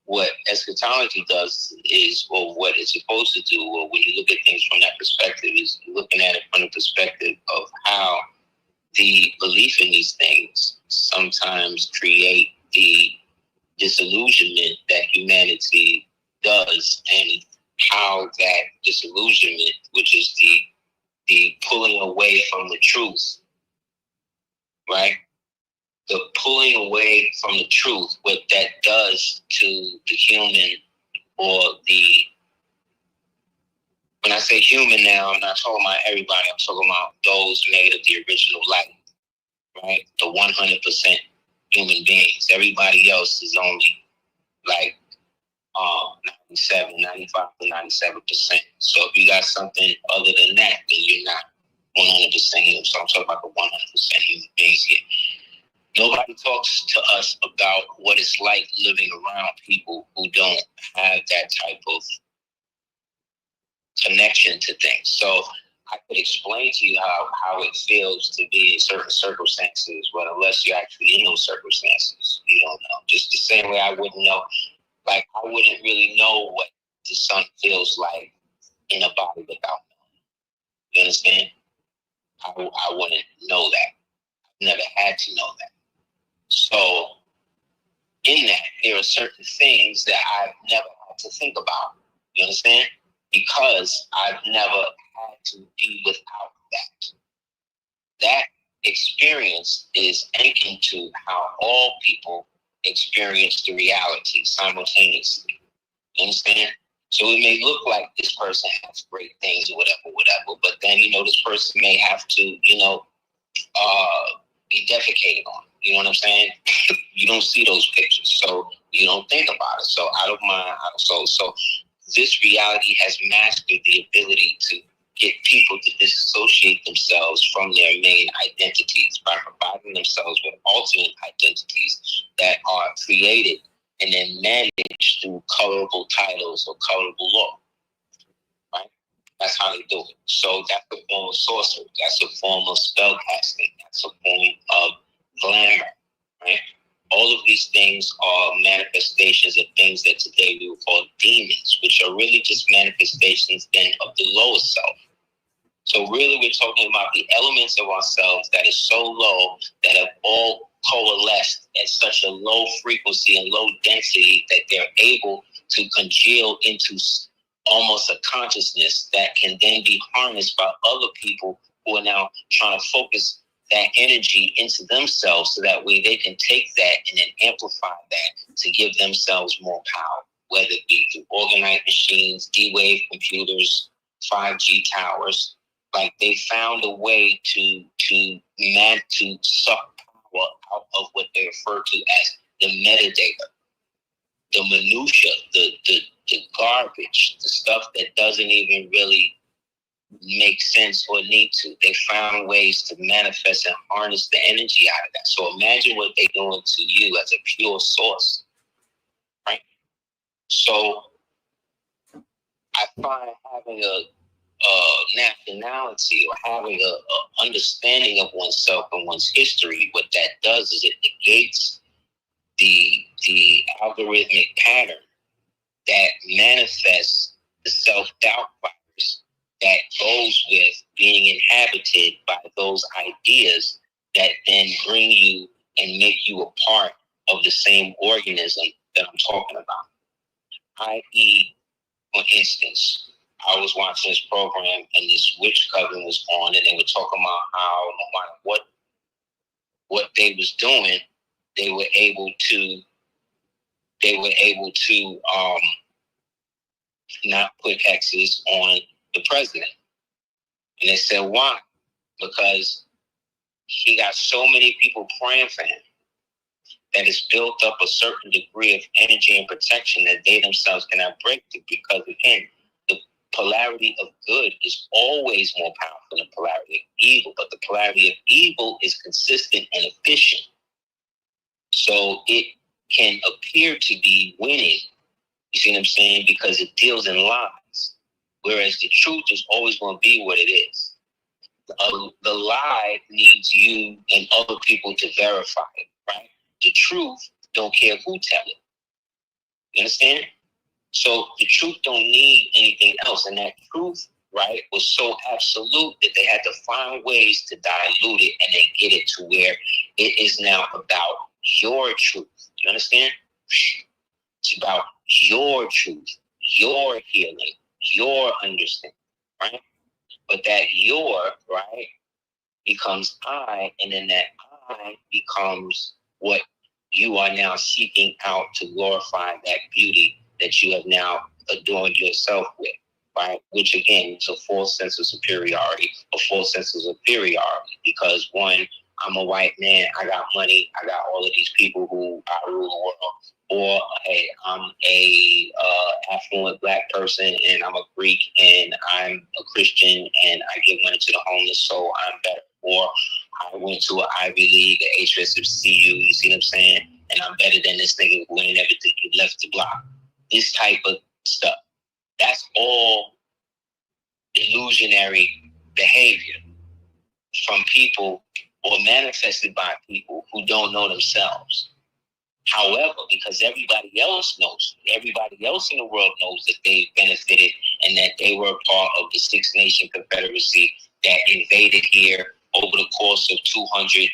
[SPEAKER 4] what eschatology does is, or what it's supposed to do, or when you look at things from that perspective, is looking at it from the perspective of how the belief in these things sometimes create the disillusionment that humanity does, and how that disillusionment, which is the pulling away from the truth, right? The pulling away from the truth, what that does to the human, or when I say human now, I'm not talking about everybody, I'm talking about those made of the original light, right? The 100% human beings. Everybody else is only like 97, 95 to 97%. So if you got something other than that, then you're not 100% human. So I'm talking about the 100% human beings here. Nobody talks to us about what it's like living around people who don't have that type of connection to things. So I could explain to you how it feels to be in certain circumstances, but unless you're actually in those circumstances, you don't know. Just the same way I wouldn't know, like I wouldn't really know what the sun feels like in a body without knowing. You understand? I wouldn't know that. I never had to know that. So in that, there are certain things that I've never had to think about. You understand? Because I've never had to be without that. That experience is akin to how all people experience the reality simultaneously. You understand? So it may look like this person has great things or whatever, but then, this person may have to, be defecated on. You know what I'm saying? You don't see those pictures, so you don't think about it. So out of mind, out of soul. So this reality has mastered the ability to get people to disassociate themselves from their main identities by providing themselves with alternate identities that are created and then managed through colorable titles or colorable law. Right? That's how they do it. So that's a form of sorcery. That's a form of spell casting. That's a form of glamour. Right? All of these things are manifestations of things that today we would call demons, which are really just manifestations then of the lowest self. So really we're talking about the elements of ourselves that is so low that have all coalesced at such a low frequency and low density that they're able to congeal into almost a consciousness that can then be harnessed by other people who are now trying to focus that energy into themselves so that way they can take that and then amplify that to give themselves more power, whether it be through organized machines, D-Wave computers, 5G towers. Like they found a way to suck power out of what they refer to as the metadata, the minutia, the garbage, the stuff that doesn't even really make sense or need to. They found ways to manifest and harness the energy out of that. So imagine what they're doing to you as a pure source, right? So I find having a nationality or having a understanding of oneself and one's history, what that does is it negates the algorithmic pattern that manifests the self-doubt virus that goes with being inhabited by those ideas that then bring you and make you a part of the same organism that I'm talking about. I.e., for instance, I was watching this program and this witch coven was on, and they were talking about how no matter what they was doing, they were able to not put hexes on the president. And they said, why? Because he got so many people praying for him that it's built up a certain degree of energy and protection that they themselves cannot break through. Because again, the polarity of good is always more powerful than the polarity of evil, but the polarity of evil is consistent and efficient. So it can appear to be winning. You see what I'm saying? Because it deals in lies. Whereas the truth is always going to be what it is. The lie needs you and other people to verify it, right? The truth don't care who tell it. You understand? So the truth don't need anything else. And that truth, right, was so absolute that they had to find ways to dilute it and then get it to where it is now about your truth. You understand? It's about your truth, your healing, your understanding, right? But that your, right, becomes I, and then that I becomes what you are now seeking out to glorify that beauty that you have now adorned yourself with, right? Which again is a false sense of superiority, a false sense of superiority, because one, I'm a white man, I got money, I got all of these people who I rule the world. Or, hey, I'm a affluent black person and I'm a Greek and I'm a Christian and I give money to the homeless, so I'm better. Or I went to an Ivy League, an HBCU, you see what I'm saying? And I'm better than this nigga who ain't everything who left the block. This type of stuff. That's all illusionary behavior from people or manifested by people who don't know themselves. However, because everybody else knows, everybody else in the world knows that they benefited and that they were part of the Six Nation Confederacy that invaded here over the course of 200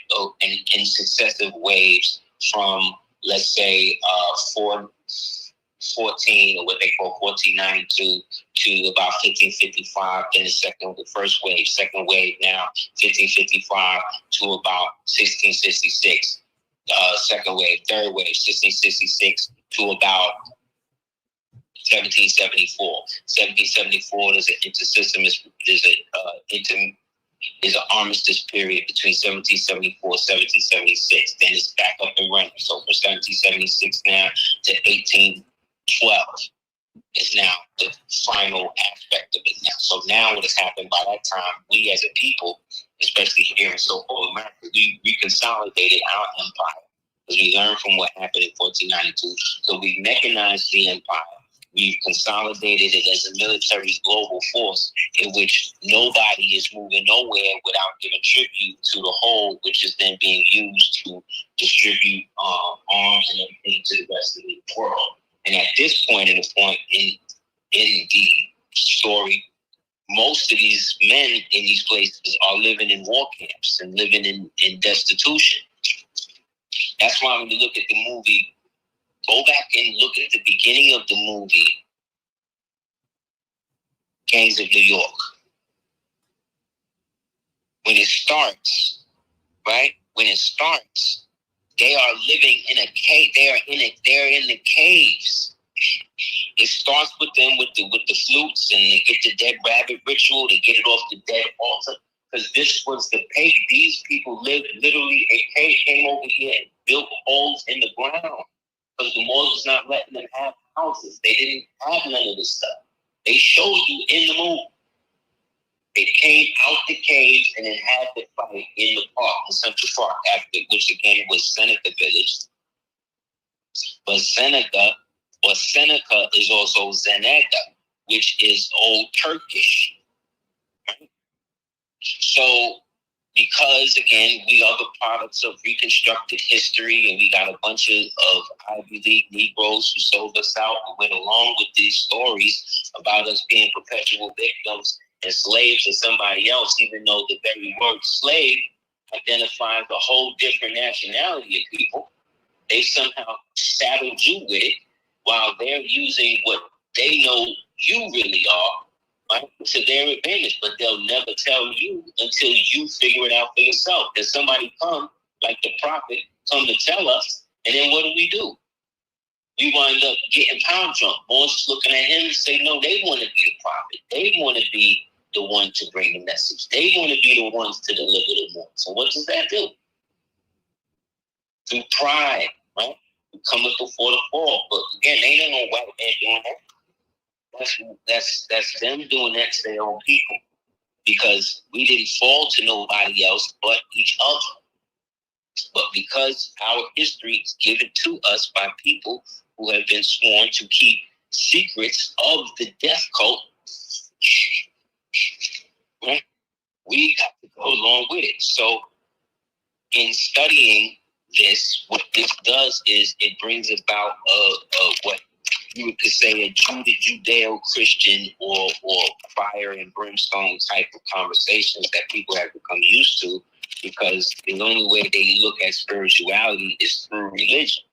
[SPEAKER 4] in successive waves from, let's say, 14 or what they call 1492 to about 1555. Then the first wave, second wave now 1555 to about 1666. Second wave, third wave, 1666 to about 1774. 1774 is an intersystem, is an armistice period between 1774 and 1776. Then it's back up and running. So from 1776 now to 1812 is now the final aspect of it now. So now what has happened by that time, we as a people, especially here in so-called America, we consolidated our empire. Because we learned from what happened in 1492. So we mechanized the empire. We've consolidated it as a military global force in which nobody is moving nowhere without giving tribute to the whole, which is then being used to distribute arms and everything to the rest of the world. And at this point in the story, most of these men in these places are living in war camps and living in destitution. That's why when you look at the movie, go back and look at the beginning of the movie gangs of New York. When it starts, right? When it starts, they are living in a cave. They're in the caves. It starts with them with the flutes, and they get the dead rabbit ritual. They get it off the dead altar, because this was the page. These people lived literally. A cave came over here and built holes in the ground because the Moors was not letting them have houses. They didn't have none of this stuff. They showed you in the movie. They came out the caves and then had the fight in the park, in Central Park, after which again was Seneca Village. But Seneca is also Zenega, which is Old Turkish. Right? So, because again, we are the products of reconstructed history, and we got a bunch of Ivy League Negroes who sold us out and went along with these stories about us being perpetual victims and slaves to somebody else, even though the very word slave identifies a whole different nationality of people. They somehow saddled you with it while they're using what they know you really are, right, to their advantage. But they'll never tell you until you figure it out for yourself. There's somebody come, like the prophet, come to tell us, and then what do? We wind up getting pound drunk. Boys looking at him and say, no, they want to be the prophet. They want to be the one to bring the message. They want to be the ones to deliver the more. So what does that do? Through pride, right? We come before the fall. But again, they ain't no white man doing that. That's them doing that to their own people. Because we didn't fall to nobody else but each other. But because our history is given to us by people who have been sworn to keep secrets of the death cult, right? We got to go along with it. So in studying this, what this does is it brings about what you could say a Judeo-Christian or fire and brimstone type of conversations that people have become used to, because the only way they look at spirituality is through religion.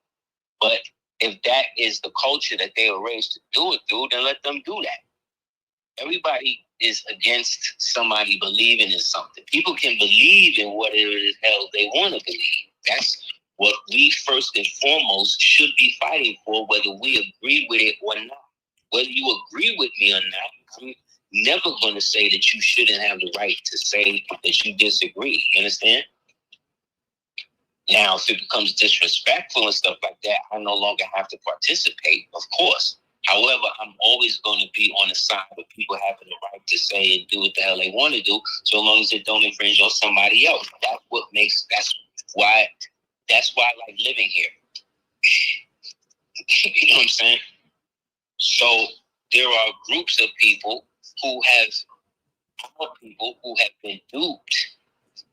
[SPEAKER 4] But if that is the culture that they were raised to do it through, then let them do that. Everybody is against somebody believing in something. People can believe in whatever the hell they want to believe. That's what we first and foremost should be fighting for, whether we agree with it or not. Whether you agree with me or not, I'm never going to say that you shouldn't have the right to say that you disagree. You understand? Now, if it becomes disrespectful and stuff like that, I no longer have to participate, of course. However, I'm always going to be on the side of people having the right to say and do what the hell they want to do, so long as it don't infringe on somebody else. That's why I like living here. You know what I'm saying? So there are groups of people who have been duped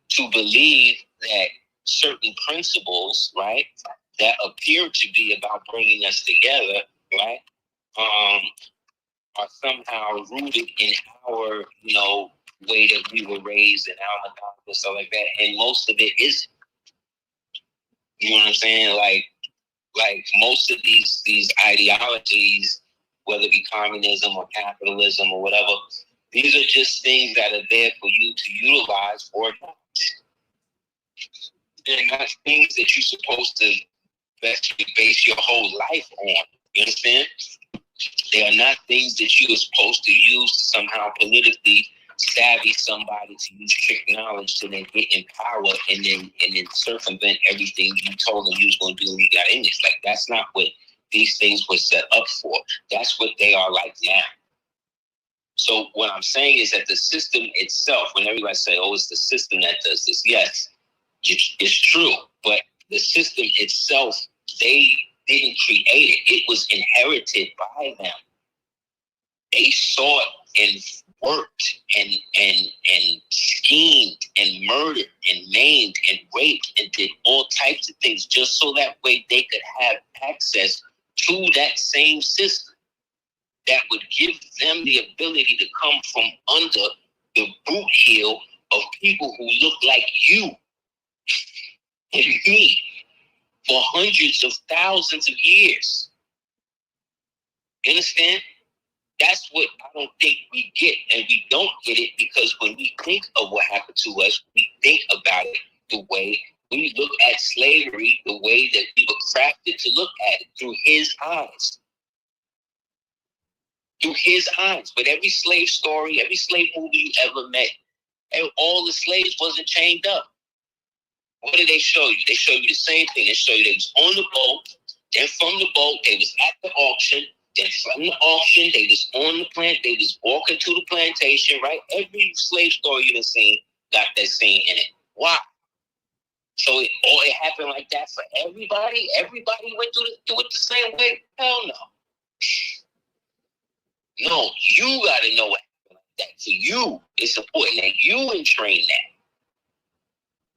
[SPEAKER 4] to believe that certain principles, right, that appear to be about bringing us together, right, are somehow rooted in our, way that we were raised and our mentality and stuff like that. And most of it isn't. You know what I'm saying? Like most of these ideologies, whether it be communism or capitalism or whatever, these are just things that are there for you to utilize or not. They're not things that you're supposed to base your whole life on. You understand? They are not things that you are supposed to use to somehow politically savvy somebody to use trick knowledge to then get in power and then circumvent everything you told them you was going to do when you got in this. Like, that's not what these things were set up for. That's what they are like now. So what I'm saying is that the system itself, when everybody say, oh, it's the system that does this, yes, it's true. But the system itself, they didn't create it. It was inherited by them. They sought and worked and schemed and murdered and maimed and raped and did all types of things just so that way they could have access to that same system that would give them the ability to come from under the boot heel of people who look like you and me for hundreds of thousands of years. You understand? That's what I don't think we get, and we don't get it because when we think of what happened to us, we think about it the way we look at slavery, the way that we were crafted to look at it through his eyes. Through his eyes. But every slave story, every slave movie you ever met, all the slaves wasn't chained up. What did they show you? They show you the same thing. They show you they was on the boat, then from the boat, they was at the auction, then from the auction, they was on the plant, they was walking to the plantation, right? Every slave story you've seen got that scene in it. Why? So it happened like that for everybody? Everybody went through it the same way? Hell no. No, you got to know what happened like that. For you, it's important that you entrain that.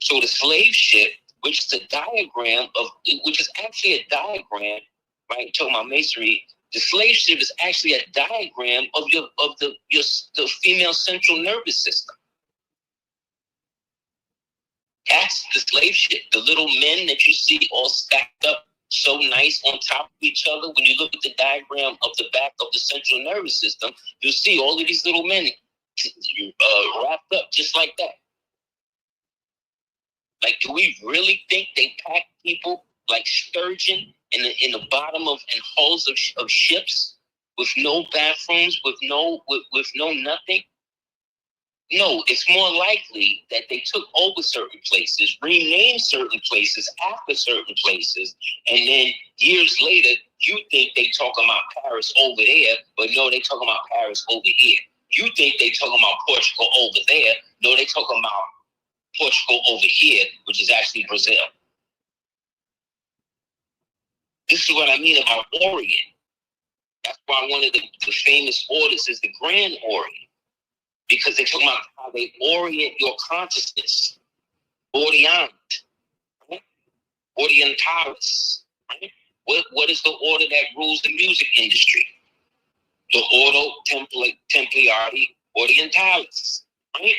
[SPEAKER 4] So the slave ship, which is a diagram of, which is actually a diagram, right? Talking about masonry, the slave ship is actually a diagram of the female central nervous system. That's the slave ship. The little men that you see all stacked up so nice on top of each other. When you look at the diagram of the back of the central nervous system, you'll see all of these little men wrapped up just like that. Like, do we really think they pack people like sturgeon in the bottom of and hulls of ships with no bathrooms, with no nothing? No, it's more likely that they took over certain places, renamed certain places after certain places, and then years later, you think they talking about Paris over there, but no, they talking about Paris over here. You think they talking about Portugal over there, no, they talking about Portugal over here, which is actually Brazil. This is what I mean about Orient. That's why one of the famous orders is the Grand Orient. Because they talk about how they orient your consciousness. Orient. Right? Orientalis. Right? What is the order that rules the music industry? The Ordo Templiari Orientalis. Right?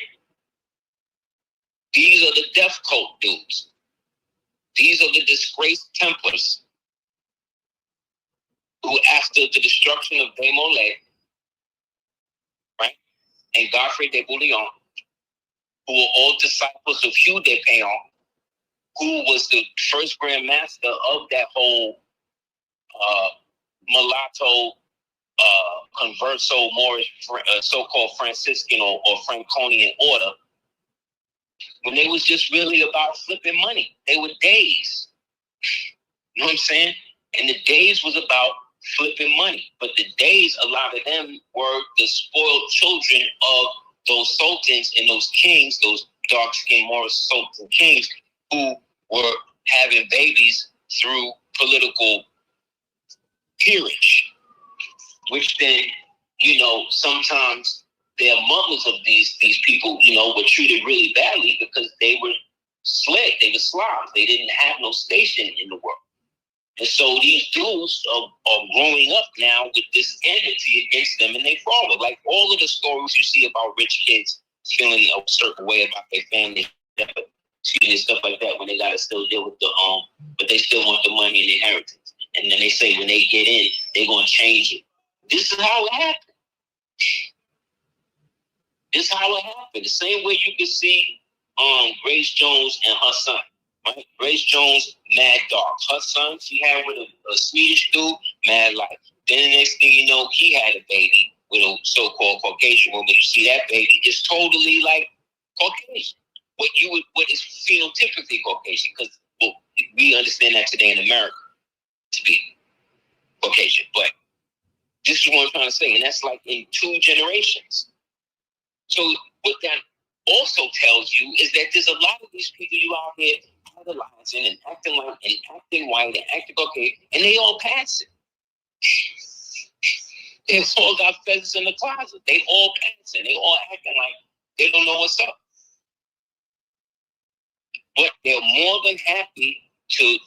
[SPEAKER 4] These are the death cult dudes. These are the disgraced Templars who, after the destruction of Desmoulins, right, and Godfrey de Bouillon, who were all disciples of Hugh de Payon, who was the first Grand Master of that whole mulatto, converso, Moorish, so-called Franciscan or Franconian order, when they was just really about flipping money. They were days. You know what I'm saying? And the days was about flipping money. But the days, a lot of them were the spoiled children of those sultans and those kings, those dark-skinned Moorish sultans and kings who were having babies through political peerage, which then, sometimes their mothers of these people, were treated really badly because they were slave, they were Slavs. They didn't have no station in the world. And so these dudes are growing up now with this enmity against them and they father. Like all of the stories you see about rich kids feeling a certain way about their family, and stuff like that, when they gotta still deal with the but they still want the money and the inheritance. And then they say when they get in, they're gonna change it. This is how it happened. This is how it happened. The same way you can see Grace Jones and her son. Right? Grace Jones, mad dark. Her son, she had with a Swedish dude, mad light. Then the next thing you know, he had a baby with a so-called Caucasian woman. You see that baby is totally like Caucasian. What is phenotypically Caucasian? Because we understand that today in America to be Caucasian. But this is what I'm trying to say, and that's like in 2 generations. So what that also tells you is that there's a lot of these people you out here idolizing and acting like and acting white and acting okay, and they all pass it. They all got feathers in the closet. They all pass it. They all acting like they don't know what's up. But they're more than happy to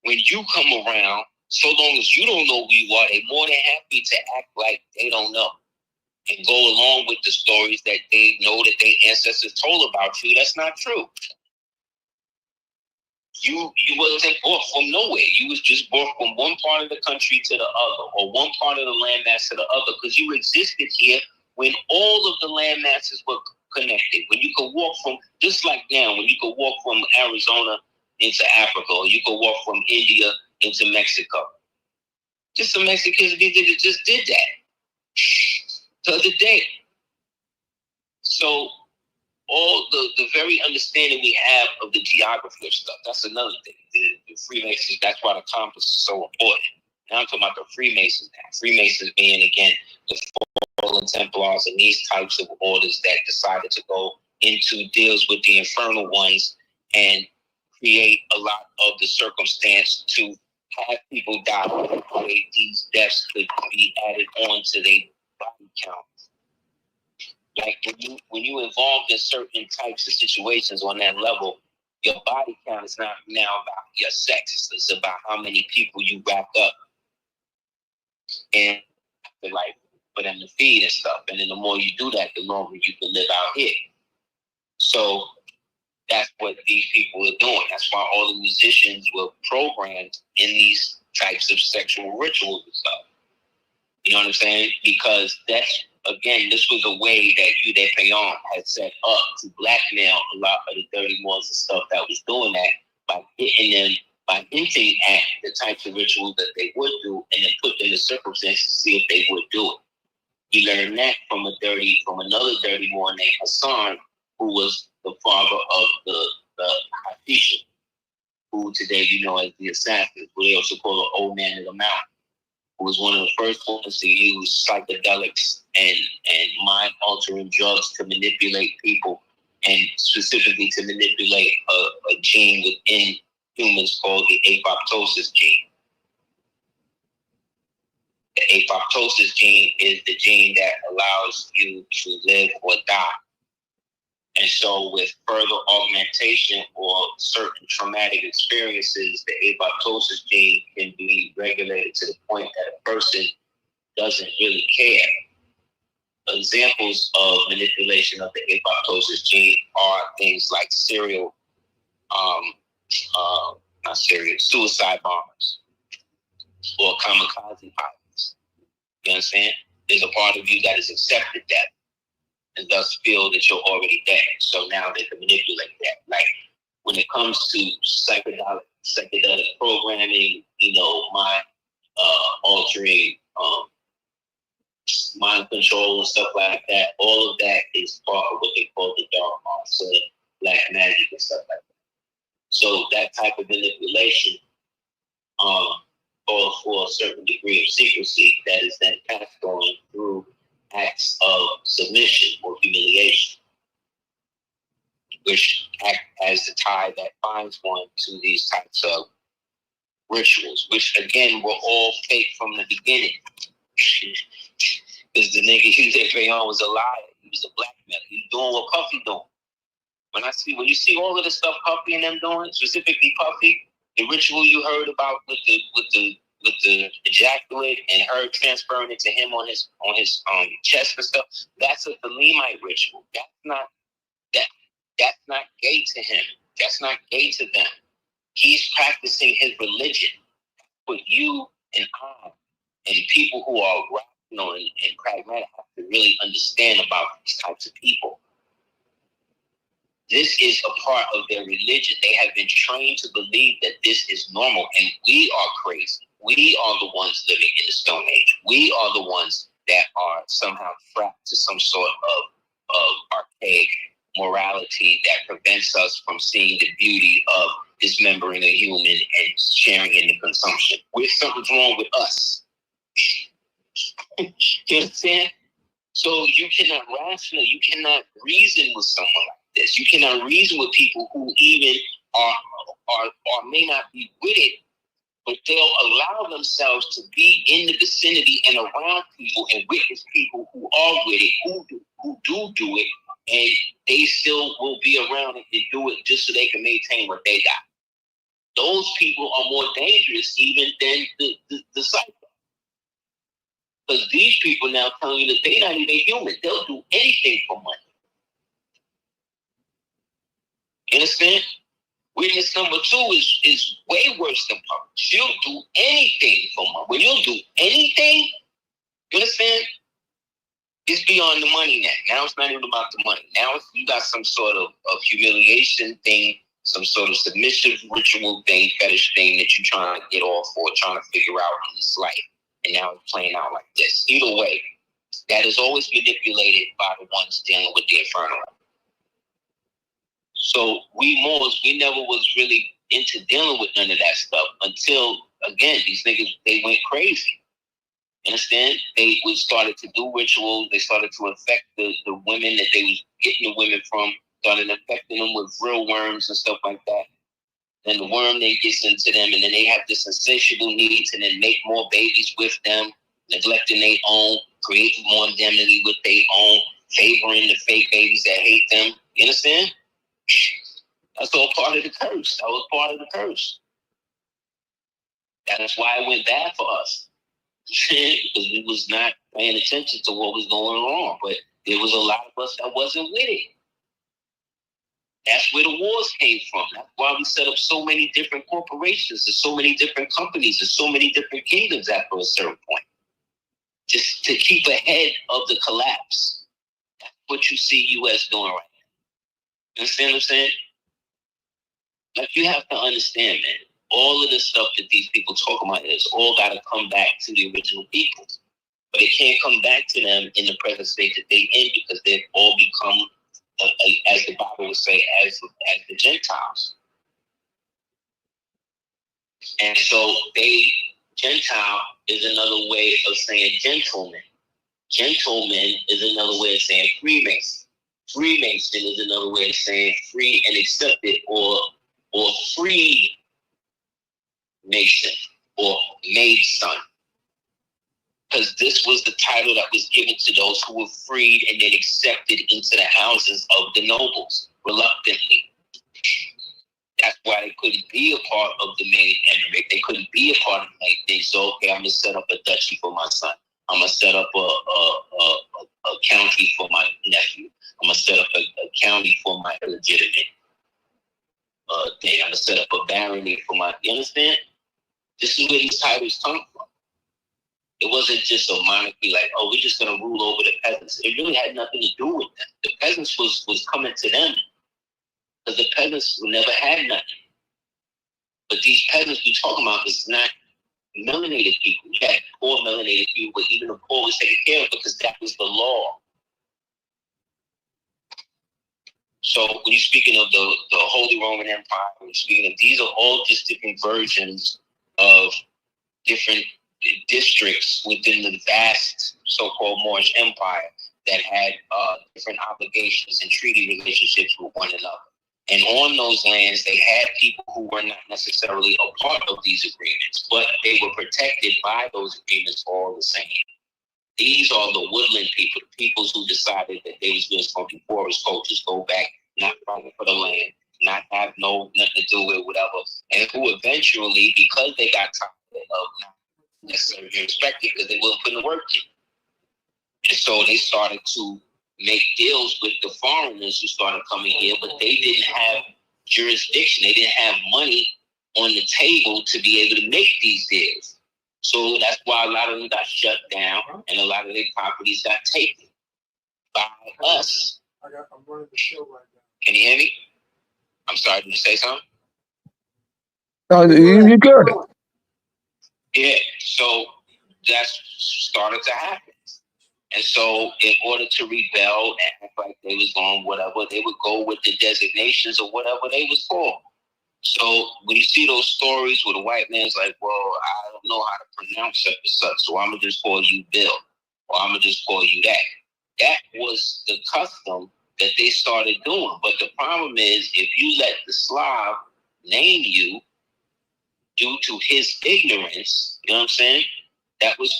[SPEAKER 4] when you come around, so long as you don't know who you are, they're more than happy to act like they don't know. And go along with the stories that they know that their ancestors told about you. That's not true. You wasn't brought from nowhere. You was just brought from one part of the country to the other, or one part of the landmass to the other, because you existed here when all of the land masses were connected. When you could walk from, just like now, when you could walk from Arizona into Africa, or you could walk from India into Mexico. Just the Mexicans just did that the other day. So all the very understanding we have of the geography of stuff, that's another thing. The Freemasons, that's why the compass is so important. Now I'm talking about the Freemasons now. Freemasons being, again, the Fallen Templars and these types of orders that decided to go into deals with the infernal ones and create a lot of the circumstance to have people die. These deaths could be added on to their body count. Like when you involved in certain types of situations on that level, your body count is not now about your sex. It's about how many people you wrap up and like for them to feed and stuff. And then the more you do that, the longer you can live out here. So that's what these people are doing. That's why all the musicians were programmed in these types of sexual rituals and stuff. You know what I'm saying? Because that's, again, this was a way that Uday Payon had set up to blackmail a lot of the dirty morals and stuff that was doing that by hitting them, by hinting at the types of rituals that they would do, and then put them in circumstances to see if they would do it. He learned that from another dirty Moor named Hassan, who was the father of the Hashisha, who today you know as the Assassins, who they also call the Old Man of the Mountain, who was one of the first ones to use psychedelics and mind-altering drugs to manipulate people, and specifically to manipulate a gene within humans called the apoptosis gene. The apoptosis gene is the gene that allows you to live or die. And so with further augmentation or certain traumatic experiences, the apoptosis gene can be regulated to the point that a person doesn't really care. Examples of manipulation of the apoptosis gene are things like suicide bombers or kamikaze pilots. You understand? There's a part of you that has accepted that and thus feel that you're already dead. So now they can manipulate that. Like when it comes to psychedelic programming, mind altering, mind control and stuff like that, all of that is part of what they call the dark arts, black magic and stuff like that. So that type of manipulation calls for a certain degree of secrecy that is then passed on through acts of submission or humiliation, which act as the tie that binds one to these types of rituals, which again were all fake from the beginning. Because the nigga Uday Payon was a liar. He was a blackmailer. He was doing what Puffy doing. When you see all of the stuff Puffy and them doing, specifically Puffy, the ritual you heard about with the ejaculate and her transferring it to him on his chest and stuff, that's a Thalemite ritual. That's not gay to him. That's not gay to them. He's practicing his religion. But you and I and people who are rational and pragmatic have to really understand about these types of people. This is a part of their religion. They have been trained to believe that this is normal, and we are crazy. We are the ones living in the Stone Age. We are the ones that are somehow trapped to some sort of archaic morality that prevents us from seeing the beauty of dismembering a human and sharing in the consumption. Something's wrong with us. You understand? So you cannot reason with someone like this. You cannot reason with people who even are may not be with it, but they'll allow themselves to be in the vicinity and around people and witness people who are with it, who do it, and they still will be around it and do it just so they can maintain what they got. Those people are more dangerous even than the psycho. Because these people now telling you that they're not even human. They'll do anything for money. You understand? Witness number two is way worse than public. She'll do anything for money. When you'll do anything, you understand? It's beyond the money now. Now it's not even about the money. Now you got some sort of humiliation thing, some sort of submissive ritual thing, fetish thing that you're trying to get off or trying to figure out in this life. And now it's playing out like this. Either way, that is always manipulated by the ones dealing with the infernal. So we Moors, we never was really into dealing with none of that stuff until, again, these niggas, they went crazy. Understand? They started to do rituals. They started to infect the women that they was getting the women from, started infecting them with real worms and stuff like that. Then the worm then gets into them, and then they have this insatiable need to then make more babies with them, neglecting their own, creating more indemnity with their own, favoring the fake babies that hate them. You understand? That's all part of the curse. That was part of the curse. That's why it went bad for us. Because we was not paying attention to what was going on. But there was a lot of us that wasn't with it. That's where the wars came from. That's why we set up so many different corporations and so many different companies and so many different kingdoms after a certain point. Just to keep ahead of the collapse. That's what you see U.S. doing right now. You understand what I'm saying? Like, you have to understand, man. All of the stuff that these people talk about is all got to come back to the original people. But it can't come back to them in the present state that they're in because they've all become, as the Bible would say, as the Gentiles. And so Gentile is another way of saying gentleman. Gentleman is another way of saying Freemason. Freemason is another way of saying free and accepted or free Mason or maid son. Because this was the title that was given to those who were freed and then accepted into the houses of the nobles, reluctantly. That's why they couldn't be a part of the main emirate. They couldn't be a part of the main thing. So, okay, I'm going to set up a duchy for my son. I'm going to set up a county for my nephew. I'm going to set up a county for my illegitimate thing. I'm going to set up a barony for my, you understand? This is where these titles come from. It wasn't just a monarchy like, oh, we're just going to rule over the peasants. It really had nothing to do with them. The peasants was coming to them because the peasants never had nothing. But these peasants we're talking about is not melanated people. You had poor melanated people, but even the poor was taken care of because that was the law. So when you're speaking of the Holy Roman Empire, when you're speaking of, these are all just different versions of different districts within the vast so-called Moorish Empire that had different obligations and treaty relationships with one another. And on those lands, they had people who were not necessarily a part of these agreements, but they were protected by those agreements all the same. These are the woodland people, the peoples who decided that they was just going to be forest cultures, go back, not fighting for the land, not have nothing to do with whatever, and who eventually, because they got tired of not necessarily being respected because they weren't putting the work in. And so they started to make deals with the foreigners who started coming here, but they didn't have jurisdiction. They didn't have money on the table to be able to make these deals. So that's why a lot of them got shut down and a lot of their properties got taken by us.
[SPEAKER 2] I'm running the show right now.
[SPEAKER 4] Can you hear me? I'm sorry, did you say something?
[SPEAKER 1] You good.
[SPEAKER 4] Yeah, so that's started to happen. And so in order to rebel and act like they was on whatever, they would go with the designations or whatever they was called. So when you see those stories where the white man's like, well, I don't know how to pronounce such and such, so I'm going to just call you Bill, or I'm going to just call you that. That was the custom that they started doing. But the problem is, if you let the Slav name you due to his ignorance, you know what I'm saying? That was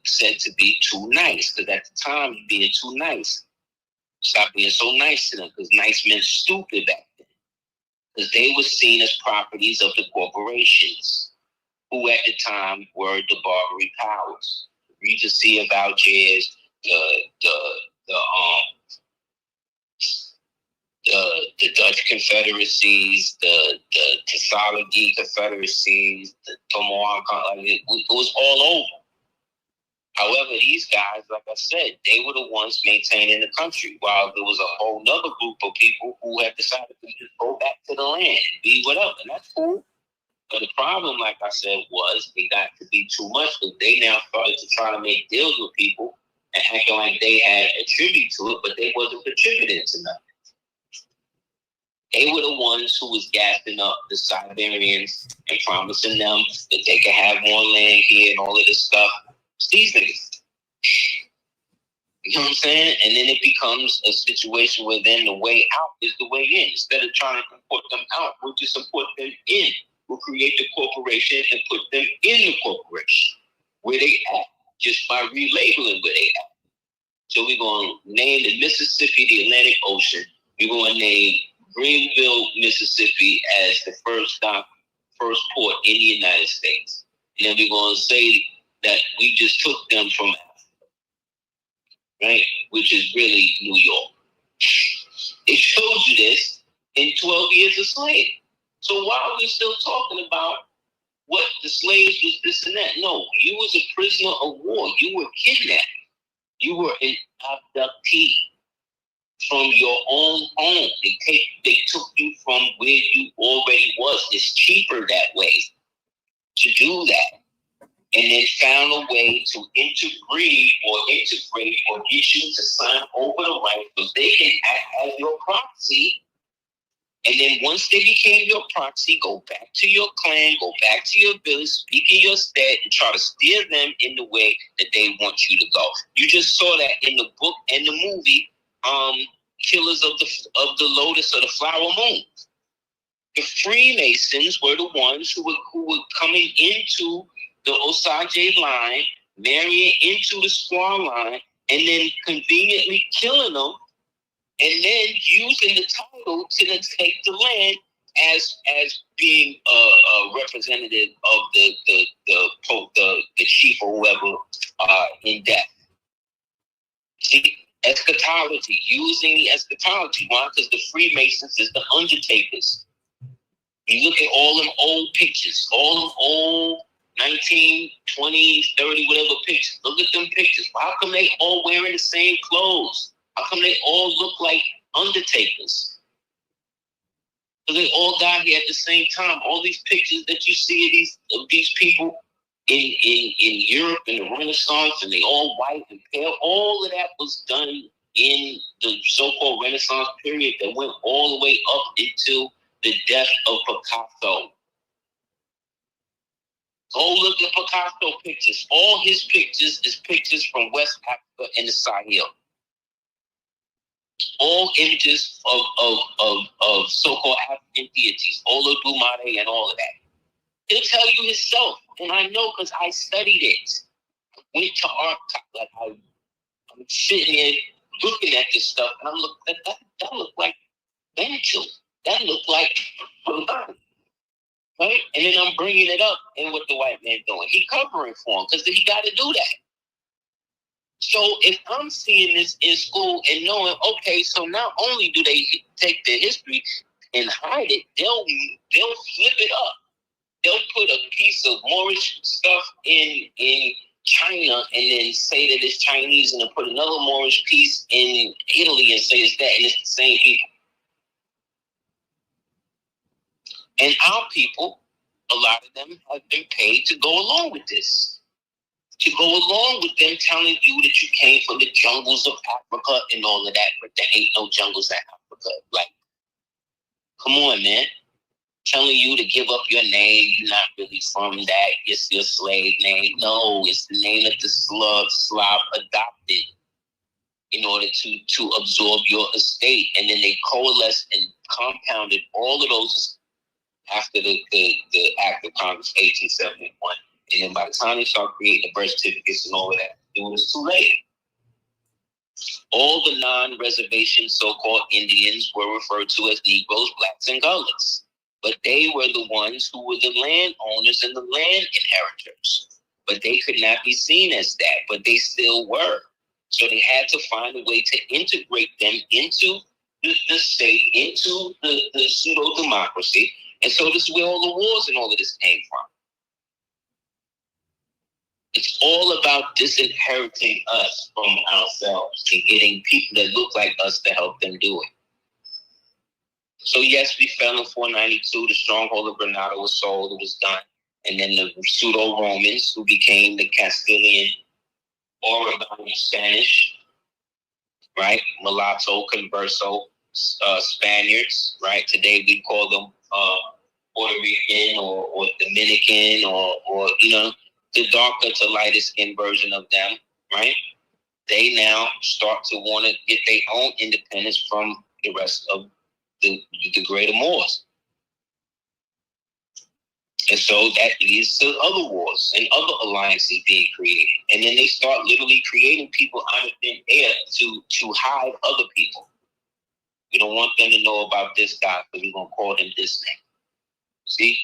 [SPEAKER 4] said to be too nice, because at the time, being too nice. Stop being so nice to them, because nice meant stupid back then. Because they were seen as properties of the corporations, who at the time were the Barbary powers. The Regency of Algiers, the the Dutch confederacies, the Tusalagi confederacies, the Tomoan, it was all over. However, these guys, like I said, they were the ones maintaining the country, while there was a whole other group of people who had decided to just go back to the land, be whatever, and that's cool. But the problem, like I said, was it got to be too much, because they now started to try to make deals with people and acting like they had a tribute to it, but they wasn't contributing to nothing. They were the ones who was gassing up the Siberians and promising them that they could have more land here and all of this stuff. It's these niggas. You know what I'm saying? And then it becomes a situation where then the way out is the way in. Instead of trying to import them out, we'll just import them in. We'll create the corporation and put them in the corporation where they at, just by relabeling where they at. So we're going to name the Mississippi the Atlantic Ocean. We're going to name Greenville, Mississippi as the first port in the United States. And then we're going to say that we just took them from Africa, right? Which is really New York. It shows you this in 12 Years a Slave. So why are we still talking about what the slaves was this and that? No, you was a prisoner of war. You were kidnapped. You were an abductee from your own home. They took you from where you already was. It's cheaper that way to do that. And then found a way to integrate or get you to sign over the right so they can act as your proxy. And then once they became your proxy, go back to your clan, go back to your village, speak in your stead, and try to steer them in the way that they want you to go. You just saw that in the book and the movie, Killers of the Lotus or the Flower Moon. The Freemasons were the ones who were coming into the Osage line, marrying into the Squaw line, and then conveniently killing them, and then using the title to then take the land as being a representative of the chief or whoever in death. See, eschatology, using the eschatology. Why? Because the Freemasons is the undertakers. You look at all them old pictures, all them old 19, 20, 30, whatever pictures. Look at them pictures. How come they all wearing the same clothes? How come they all look like undertakers? Because they all died here at the same time. All these pictures that you see of these people in Europe in the Renaissance, and they all white and pale, all of that was done in the so-called Renaissance period that went all the way up until the death of Picasso. Go look at Picasso pictures. All his pictures is pictures from West Africa and the Sahel. All images of so-called African deities, Olodumare and all of that. He'll tell you himself, and I know because I studied it. I went to art, like I'm sitting there looking at this stuff, and I'm looking at that look like Bantu. That look like Fulani. Right? And then I'm bringing it up, and what the white man doing? He covering for him because he got to do that. So if I'm seeing this in school and knowing, okay, so not only do they take the history and hide it, they'll flip it up. They'll put a piece of Moorish stuff in China and then say that it's Chinese, and then put another Moorish piece in Italy and say it's that, and it's the same people. And our people, a lot of them have been paid to go along with this. To go along with them telling you that you came from the jungles of Africa and all of that, but there ain't no jungles in Africa. Like, come on, man. Telling you to give up your name, you're not really from that, it's your slave name. No, it's the name that the Slav adopted in order to absorb your estate. And then they coalesced and compounded all of those after the Act of Congress 1871. And then by the time they start creating the birth certificates and all of that, it was too late. All the non-reservation so-called Indians were referred to as Negroes, blacks, and coloreds. But they were the ones who were the landowners and the land inheritors. But they could not be seen as that, but they still were. So they had to find a way to integrate them into the state into the pseudo democracy, and so this is where all the wars and all of this came from. It's all about disinheriting us from ourselves and getting people that look like us to help them do it. So yes, we fell in 492. The stronghold of Granada was sold. It was done. And then the pseudo-Romans, who became the Castilian or Spanish, right? Mulatto, Converso, Spaniards, right? Today we call them Puerto Rican or Dominican or the darker to lighter skin version of them, right? They now start to want to get their own independence from the rest of the greater Moors. And so that leads to other wars and other alliances being created. And then they start literally creating people out of thin air to hide other people. We don't want them to know about this guy, but we're going to call him this name. See?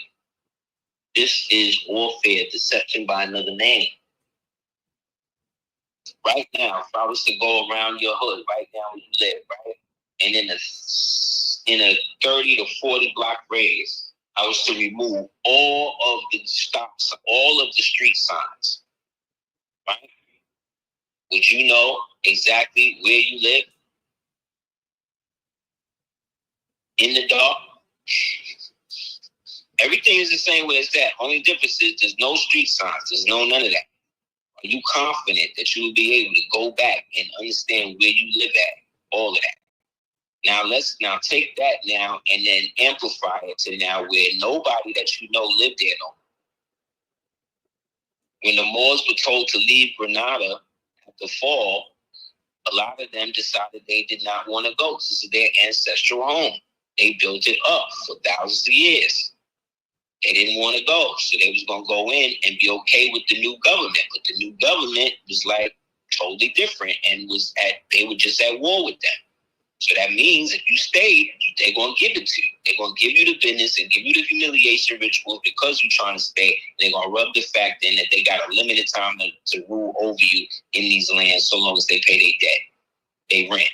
[SPEAKER 4] This is warfare, deception by another name. Right now, if I was to go around your hood, right now where you live, right? And in a 30 to 40 block radius, I was to remove all of the stops, all of the street signs, right? Would you know exactly where you live? In the dark? Everything is the same way as that. Only difference is there's no street signs. There's no none of that. Are you confident that you will be able to go back and understand where you live at? All of that. Now let's take that now and then amplify it to now where nobody that you know lived there no more. When the Moors were told to leave Granada at the fall, a lot of them decided they did not want to go. This is their ancestral home. They built it up for thousands of years. They didn't want to go, so they was going to go in and be okay with the new government. But the new government was like totally different and they were just at war with them. So that means if you stayed, they're going to give it to you. They're going to give you the business and give you the humiliation ritual because you're trying to stay. They're going to rub the fact in that they got a limited time to rule over you in these lands so long as they pay their debt, they rent.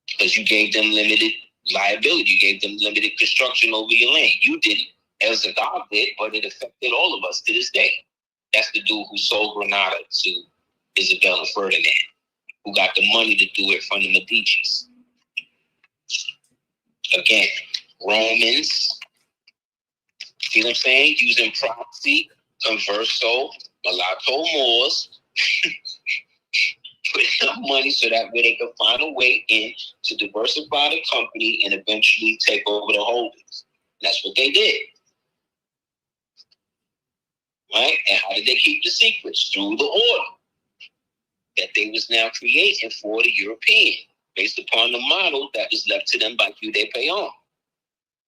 [SPEAKER 4] Because you gave them limited liability. You gave them limited construction over your land. You didn't, as a God did, but it affected all of us to this day. That's the dude who sold Granada to Isabella Ferdinand, who got the money to do it from the Medicis. Again, Romans, see what I'm saying? Using proxy, converso, mulatto Moors, putting up money so that way they can find a way in to diversify the company and eventually take over the holdings. That's what they did. Right? And how did they keep the secrets? Through the order that they was now creating for the European, based upon the model that was left to them by Hugh de Payon.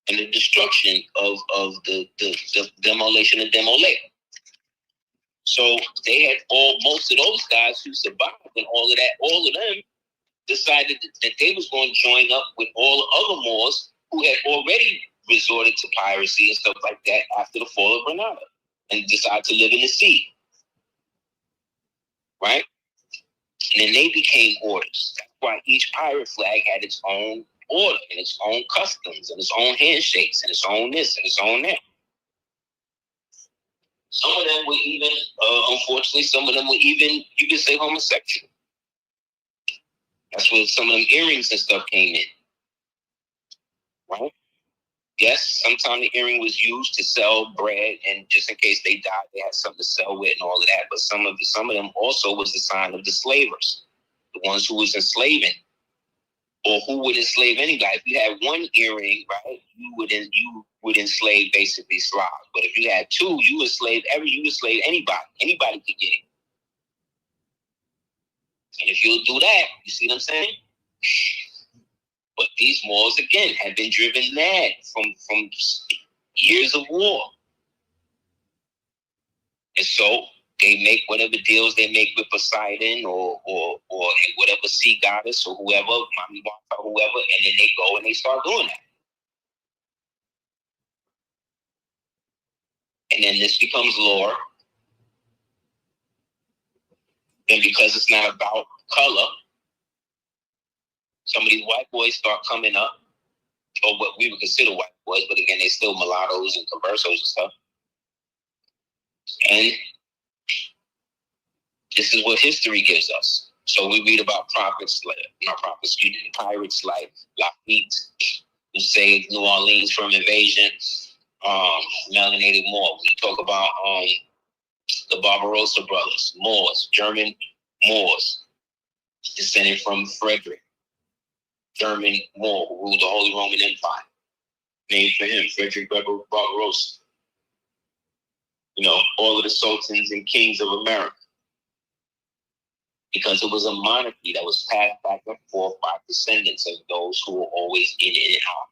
[SPEAKER 4] And the destruction of the demolition of Demolay. So they had most of those guys who survived and all of them decided that they was going to join up with all the other Moors who had already resorted to piracy and stuff like that after the fall of Granada and decided to live in the sea. Right? And then they became orders. That's why each pirate flag had its own order and its own customs and its own handshakes and its own this and its own that. Some of them were even, unfortunately, some of them were even, you could say, homosexual. That's where some of them earrings and stuff came in. Right? Yes, sometimes the earring was used to sell bread, and just in case they died, they had something to sell with and all of that. But some of them also was the sign of the slavers, the ones who was enslaving, or who would enslave anybody. If you had one earring, right, you would enslave basically Slavs. But if you had two, you would enslave anybody. Anybody could get it. And if you'll do that, you see what I'm saying? But these Moors, again, have been driven mad from years of war. And so they make whatever deals they make with Poseidon or whatever sea goddess or whoever, Mami Wata, whoever, and then they go and they start doing that. And then this becomes lore. And because it's not about color, some of these white boys start coming up, or what we would consider white boys, but again, they still mulattoes and conversos and stuff. And this is what history gives us. So we read about pirates like Lafitte, who saved New Orleans from invasion, melanated Moor. We talk about the Barbarossa brothers, Moors, German Moors, descended from Frederick, German Moor, who ruled the Holy Roman Empire. Named for him, Frederick Barbarossa. You know, all of the sultans and kings of America. Because it was a monarchy that was passed back and forth by descendants of those who were always in and out.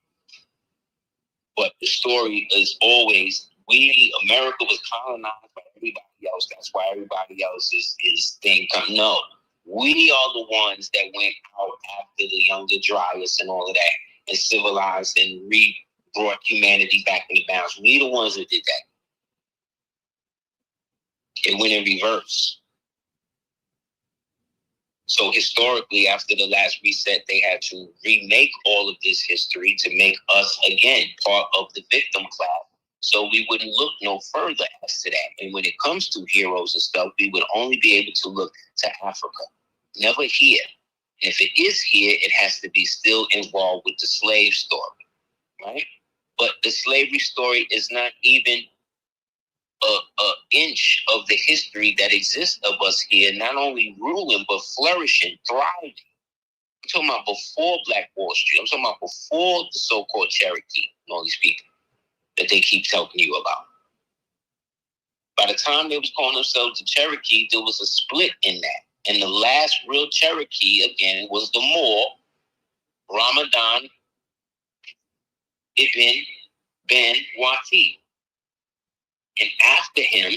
[SPEAKER 4] But the story is always, America was colonized by everybody else. That's why everybody else is thing come. No, we are the ones that went out after the younger Dryas and all of that and civilized and brought humanity back in the balance. We the ones that did that. It went in reverse. So historically, after the last reset, they had to remake all of this history to make us, again, part of the victim class. So we wouldn't look no further as to that. And when it comes to heroes and stuff, we would only be able to look to Africa, never here. And if it is here, it has to be still involved with the slave story, right? But the slavery story is not even an inch of the history that exists of us here, not only ruling, but flourishing, thriving. I'm talking about before Black Wall Street. I'm talking about before the so-called Cherokee and all these people that they keep telling you about. By the time they was calling themselves the Cherokee, there was a split in that. And the last real Cherokee, again, was the Moor, Ramadan Ibn Ben Wati. And after him,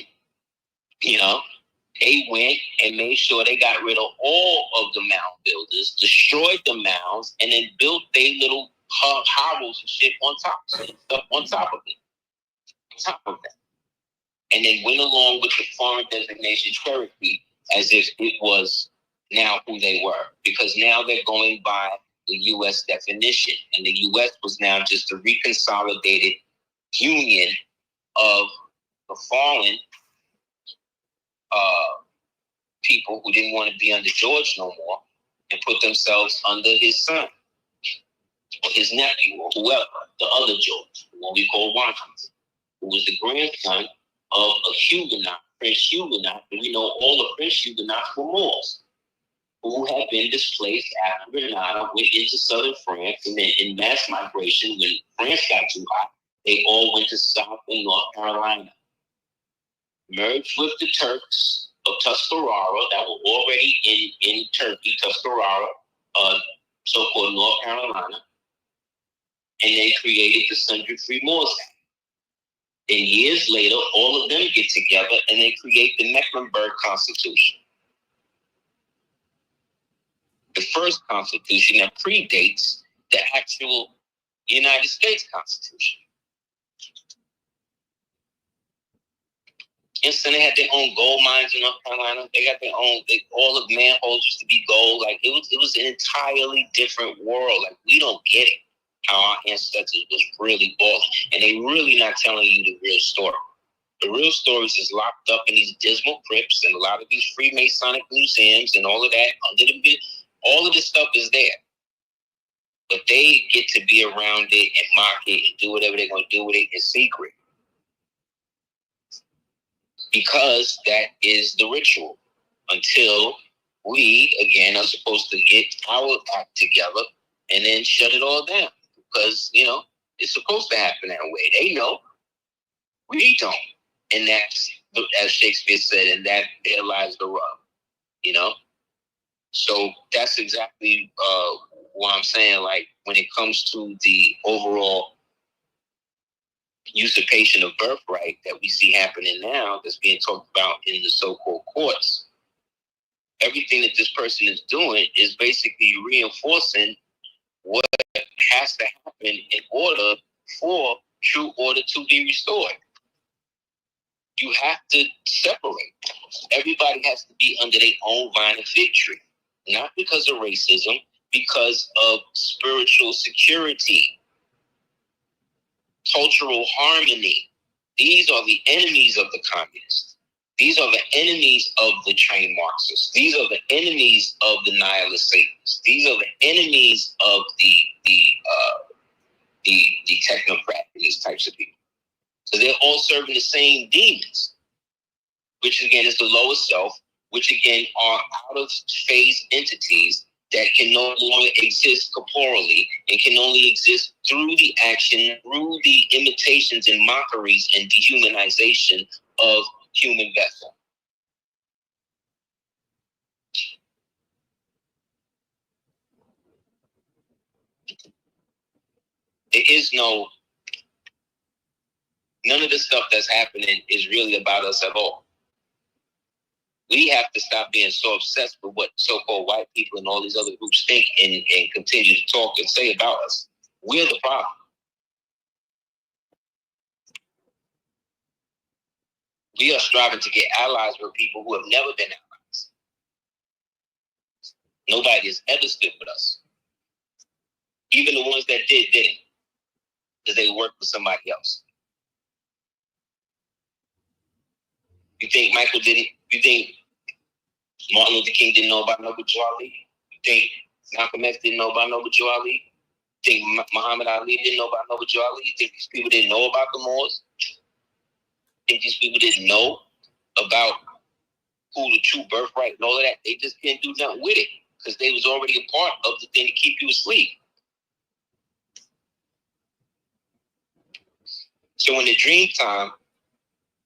[SPEAKER 4] you know, they went and made sure they got rid of all of the mound builders, destroyed the mounds, and then built their little hovels and shit on top of it. On top of that. And they went along with the foreign designation Cherokee as if it was now who they were. Because now they're going by the U.S. definition. And the U.S. was now just a reconsolidated union of the fallen people who didn't want to be under George no more and put themselves under his son or his nephew or whoever, the other George, what we call Washington, who was the grandson of a Huguenot, French Huguenot, and we know all the French Huguenots were Moors who had been displaced after Grenada, went into southern France, and then in mass migration, when France got too hot, they all went to South and North Carolina. Merged with the Turks of Tuscarora that were already in Turkey, Tuscarora, so-called North Carolina, and they created the Sundry Free Moors Act. And years later, all of them get together and they create the Mecklenburg Constitution. The first constitution that predates the actual United States Constitution. And so they had their own gold mines in North Carolina. They got their own, all of manholes used to be gold. Like it was an entirely different world. Like we don't get it, how our ancestors was really balling. And they really not telling you the real story. The real stories is locked up in these dismal crypts and a lot of these Freemasonic museums and all of that. All of this stuff is there. But they get to be around it and mock it and do whatever they're going to do with it in secret. Because that is the ritual until we, again, are supposed to get our act together and then shut it all down. Because, you know, it's supposed to happen that way. They know. We don't. And that's, as Shakespeare said, and that there lies the rub, you know? So that's exactly what I'm saying. Like, when it comes to the overall usurpation of birthright that we see happening now that's being talked about in the so-called courts, everything that this person is doing is basically reinforcing what has to happen in order for true order to be restored. You have to separate. Everybody has to be under their own vine of fig tree. Not because of racism, because of spiritual security, cultural harmony. These are the enemies of the communists. These are the enemies of the trained Marxists. These are the enemies of the nihilist Satanists. These are the enemies of the technocrat, these types of people. So they're all serving the same demons, which again is the lower self, which again are out of phase entities that can no longer exist corporally and can only exist through the action, through the imitations and mockeries and dehumanization of human vessel. There is none of the stuff that's happening is really about us at all. We have to stop being so obsessed with what so-called white people and all these other groups think and continue to talk and say about us. We're the problem. We are striving to get allies with people who have never been allies. Nobody has ever stood with us. Even the ones that didn't, because they worked with somebody else. You think Michael didn't? You think Martin Luther King didn't know about Noble Joe Ali? You think Malcolm X didn't know about Noble Joe Ali? You think Muhammad Ali didn't know about Noble Joe Ali? You think these people didn't know about the Moors? You think these people didn't know about who the true birthright and all of that? They just can't do nothing with it because they was already a part of the thing to keep you asleep. So in the dream time,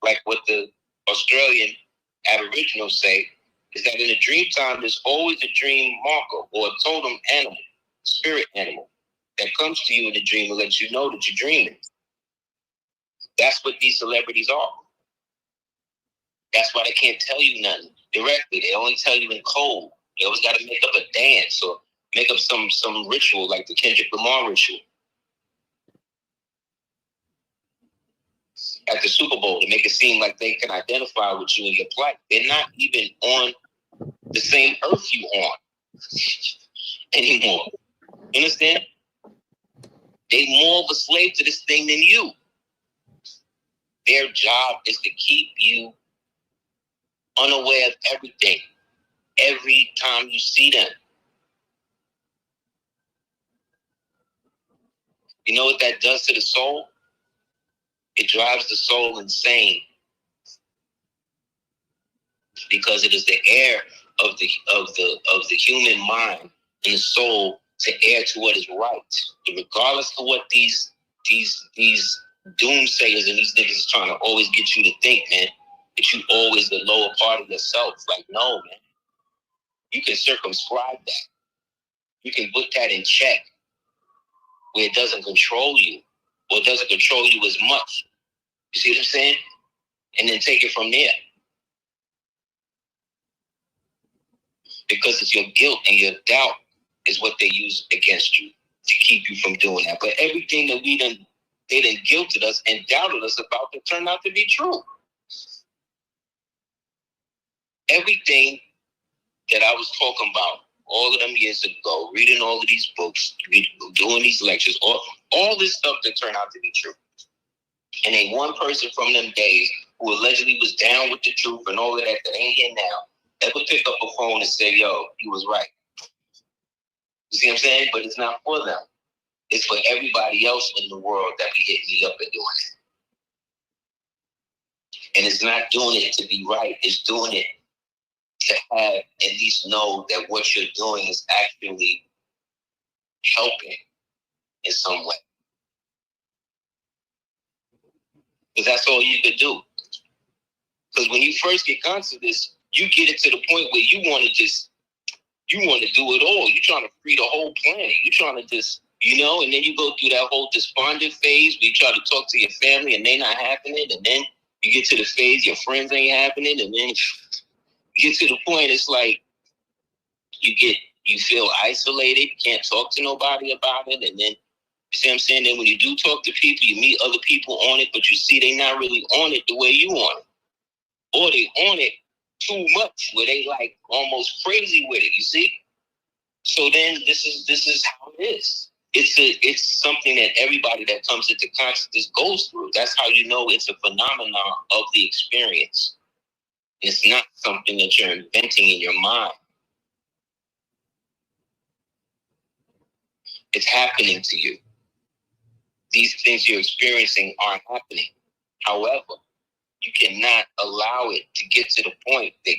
[SPEAKER 4] like what the Australian Aboriginals say, is that in a dream time, there's always a dream marker or a totem animal, spirit animal, that comes to you in the dream and lets you know that you're dreaming. That's what these celebrities are. That's why they can't tell you nothing directly. They only tell you in code. They always got to make up a dance or make up some ritual like the Kendrick Lamar ritual at the Super Bowl to make it seem like they can identify with you and your plight. They're not even on the same earth you on anymore. You understand? They more of a slave to this thing than you. Their job is to keep you unaware of everything every time you see them. You know what that does to the soul? It drives the soul insane because it is the air of the human mind and the soul to err to what is right. And regardless of what these doomsayers and these niggas is trying to always get you to think, man, that you always the lower part of yourself. Like, no, man. You can circumscribe that. You can put that in check where it doesn't control you or it doesn't control you as much. You see what I'm saying? And then take it from there. Because it's your guilt and your doubt is what they use against you to keep you from doing that. But everything that they done guilted us and doubted us about that turned out to be true. Everything that I was talking about all of them years ago, reading all of these books, doing these lectures, all this stuff that turned out to be true. And ain't one person from them days who allegedly was down with the truth and all of that ain't here now ever pick up a phone and say, yo, you was right. You see what I'm saying? But it's not for them. It's for everybody else in the world that be hitting me up and doing it. And it's not doing it to be right. It's doing it to have at least know that what you're doing is actually helping in some way. Because that's all you could do. Because when you first get conscious of this, you get it to the point where you want to do it all. You're trying to free the whole planet. You're trying to just, and then you go through that whole despondent phase where you try to talk to your family and they not happening. And then you get to the phase your friends ain't happening. And then you get to the point, it's like you feel isolated. You can't talk to nobody about it. And then, you see what I'm saying? Then when you do talk to people, you meet other people on it, but you see they not really on it the way you want it. Or they on it too much, where they like almost crazy with it, you see? So then this is how it is. It's something that everybody that comes into consciousness goes through. That's how you know it's a phenomenon of the experience. It's not something that you're inventing in your mind. It's happening to you. These things you're experiencing aren't happening. However, you cannot allow it to get to the point that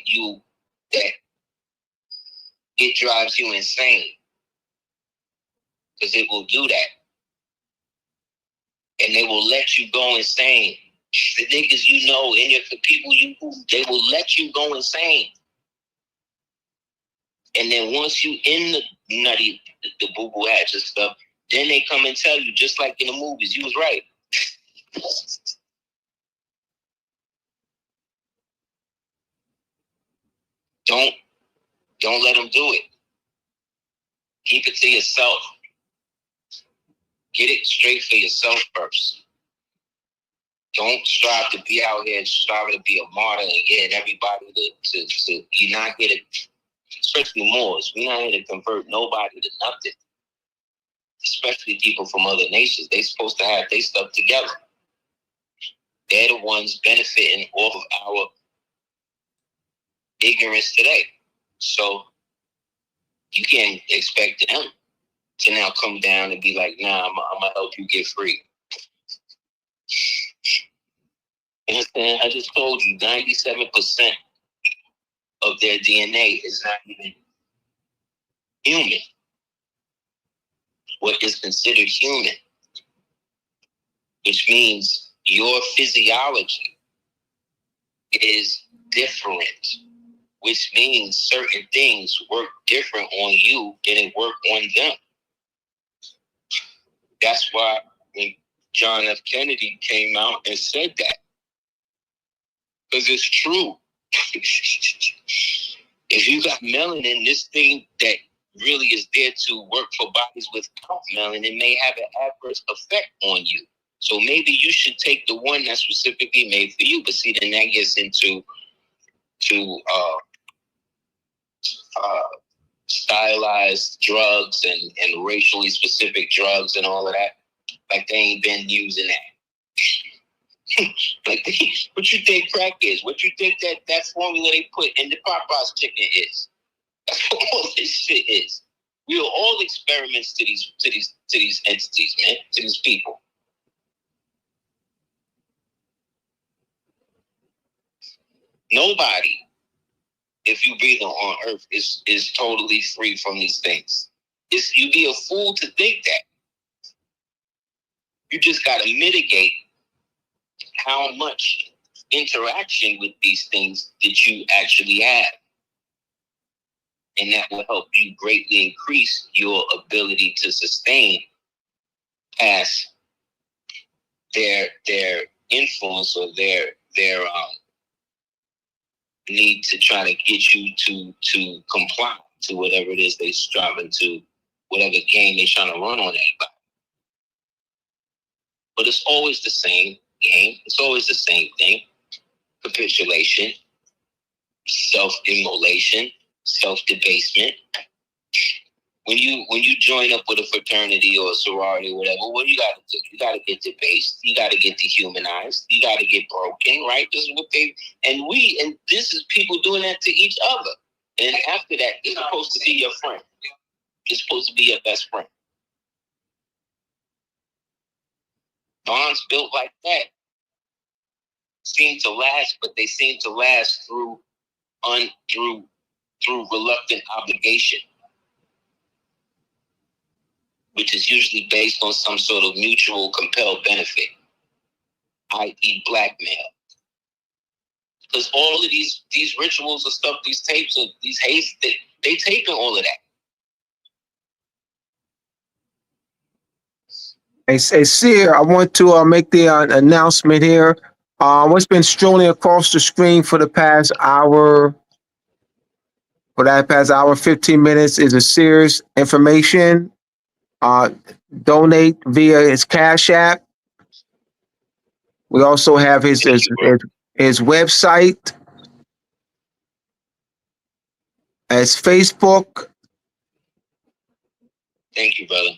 [SPEAKER 4] it drives you insane, because it will do that, and they will let you go insane. The niggas you know, and the people they will let you go insane. And then once you in the nutty, the boo-boo hatch and stuff, then they come and tell you, just like in the movies, you was right. Don't let them do it. Keep it to yourself. Get it straight for yourself first. Don't strive to be out here striving to be a martyr and get everybody to you're not here to, especially Moors, we're not here to convert nobody to nothing. Especially people from other nations. They're supposed to have their stuff together. They're the ones benefiting off of our ignorance today. So you can't expect them to now come down and be like, nah, I'm gonna help you get free. You understand? I just told you 97% of their DNA is not even human. What is considered human, which means your physiology is different, which means certain things work different on you than it work on them. That's why when John F. Kennedy came out and said that, because it's true. If you got melanin, this thing that really is there to work for bodies without melanin may have an adverse effect on you. So maybe you should take the one that's specifically made for you. But see, then that gets into stylized drugs and racially specific drugs and all of that. Like they ain't been using that. Like what you think crack is? What you think that formula they put in the Popeye's chicken is? That's what all this shit is. We are all experiments to these entities, man, to these people. Nobody, if you breathe on earth, is totally free from these things. You'd be a fool to think that. You just got to mitigate how much interaction with these things that you actually have. And that will help you greatly increase your ability to sustain past their influence or their need to try to get you to comply to whatever it is they're striving to, whatever game they're trying to run on everybody. But it's always the same game. It's always the same thing. Capitulation, self-immolation, self-debasement. When you join up with a fraternity or a sorority or whatever, what do you got to do? You got to get debased. You got to get dehumanized. You got to get broken, right? This is what and this is people doing that to each other. And after that, it's supposed to be your friend. It's supposed to be your best friend. Bonds built like that seem to last, but they seem to last through reluctant obligation, which is usually based on some sort of mutual compelled benefit, i.e. blackmail. Because all of these rituals and stuff, these tapes and these hates, they taping all of that.
[SPEAKER 1] Aseer, I want to make the announcement here. What's been strolling across the screen for the past hour, 15 minutes is Aseer's information. Donate via his Cash App. We also have his website, his Facebook,
[SPEAKER 4] Thank you, brother.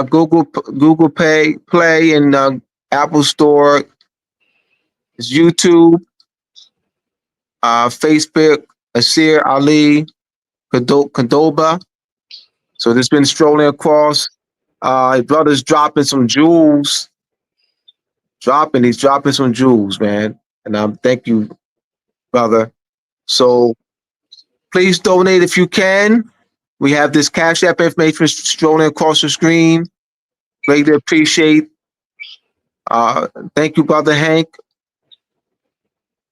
[SPEAKER 1] Google Play, and Apple Store. It's YouTube, Facebook, Aseer Ali Kadoba. So this been strolling across. His brother's dropping some jewels. He's dropping some jewels, man. And thank you, brother. So please donate if you can. We have this Cash App information strolling across the screen. Greatly appreciate. Uh, Thank you, brother Hank.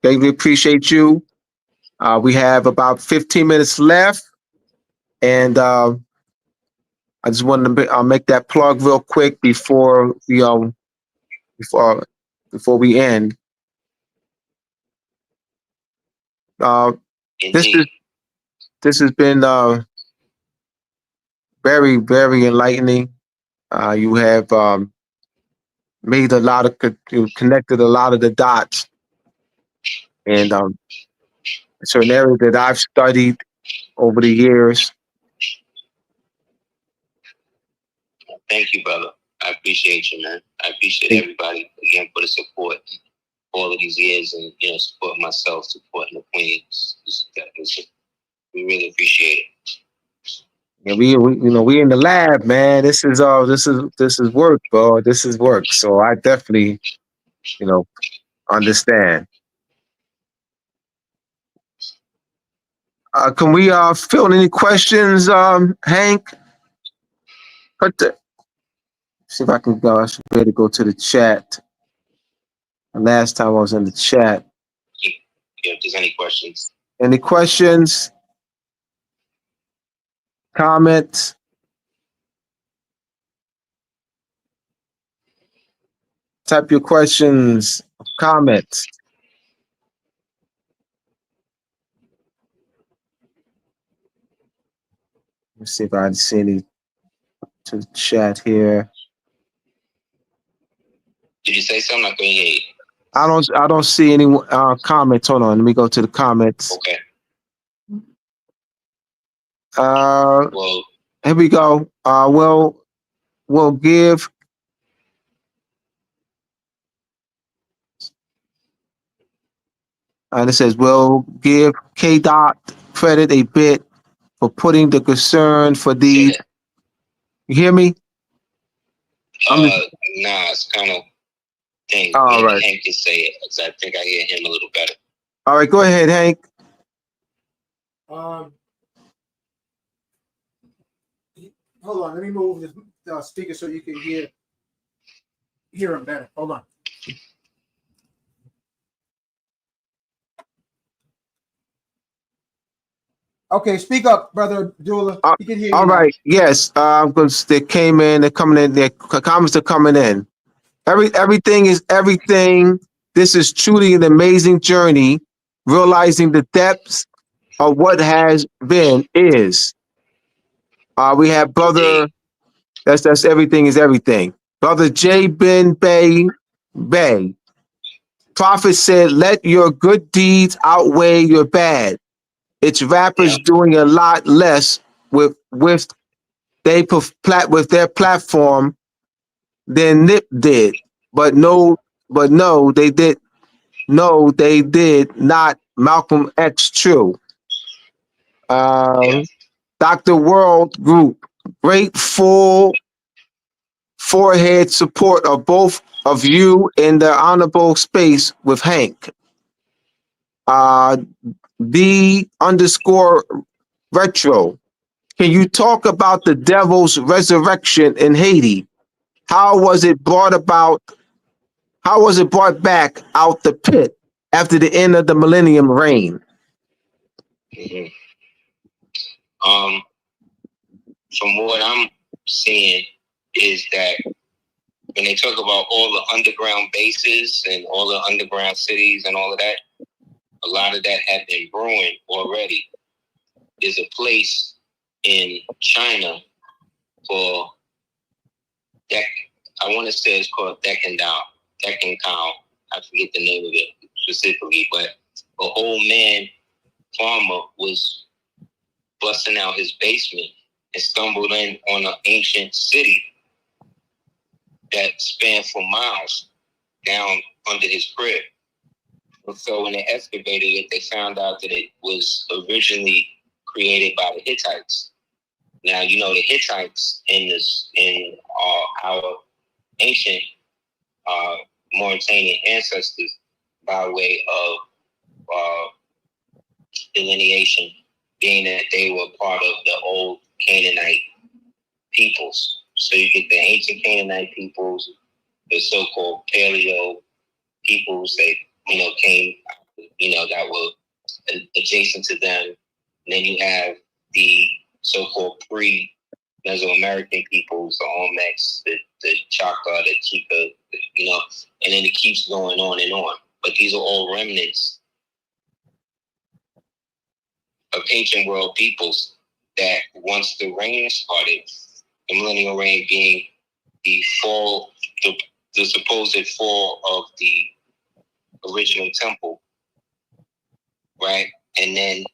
[SPEAKER 1] Greatly appreciate you. We have about 15 minutes left, and I just wanted to make that plug real quick before before we end. This is
[SPEAKER 4] Indeed.
[SPEAKER 1] this has been very, very enlightening. You have made a lot of you connected a lot of the dots, and it's an area that I've studied over the years.
[SPEAKER 4] Thank you, brother. I appreciate you, man. I appreciate
[SPEAKER 1] Thank-
[SPEAKER 4] everybody again for the support all of these years, and supporting myself, supporting the Queens. We really appreciate it.
[SPEAKER 1] Yeah, we in the lab, man. This is work, bro. This is work. So I definitely you know understand. Can we fill in any questions, Hank? See if I can go. I should be able to go to the chat. Last time I was in the chat.
[SPEAKER 4] If there's any questions.
[SPEAKER 1] Any questions? Comments? Type your questions, comments. Let's see if I see any to the chat here.
[SPEAKER 4] Did you say something? I couldn't hear you.
[SPEAKER 1] I don't see any comments. Hold on, let me go to the comments.
[SPEAKER 4] Okay.
[SPEAKER 1] Well, here we go. We'll give. And it says we'll give K. Dot credit a bit for putting the concern for these. You hear me?
[SPEAKER 4] Nah, it's kind of thing.
[SPEAKER 1] All right.
[SPEAKER 4] Hank can say it, because I think I hear him a little better.
[SPEAKER 1] All right, go ahead, Hank.
[SPEAKER 2] Hold on, let me move the speaker so you can hear him better. Hold on. Okay, speak up, brother Dula. He can hear you.
[SPEAKER 1] All
[SPEAKER 2] now.
[SPEAKER 1] right. Yes. Because they came in. They're coming in. Their comments are coming in. Everything is everything. This is truly an amazing journey, realizing the depths of what has been is. We have brother. That's everything is everything. Brother J. Ben Bay. Prophet said, "Let your good deeds outweigh your bad." It's rappers doing a lot less with their platform than Nip did, but no, they did. No, they did not. Malcolm X true. Dr. World Group, great full forehead support of both of you in the honorable space with Hank. The underscore retro. Can you talk about the devil's resurrection in Haiti? How was it brought about? How was it brought back out the pit after the end of the millennium reign?
[SPEAKER 4] Mm-hmm. From what I'm seeing is that when they talk about all the underground bases and all the underground cities and all of that, a lot of that had been brewing already. There's a place in China called I want to say it's called Deccan Cow. I forget the name of it specifically, but an old man farmer was busting out his basement and stumbled in on an ancient city that spanned for miles down under his crib. And so when they excavated it, they found out that it was originally created by the Hittites. Now, you know, the Hittites in our ancient Mauritanian ancestors, by way of delineation, being that they were part of the old Canaanite peoples. So you get the ancient Canaanite peoples, the so-called Paleo peoples that, you know, came, you know, that were adjacent to them. And then you have the so-called pre-Mesoamerican peoples, the Olmecs, the Chaka, the Chica, you know, and then it keeps going on and on. But these are all remnants of ancient world peoples that once the reign started, the millennial reign being the fall, the supposed fall of the original temple, right? And then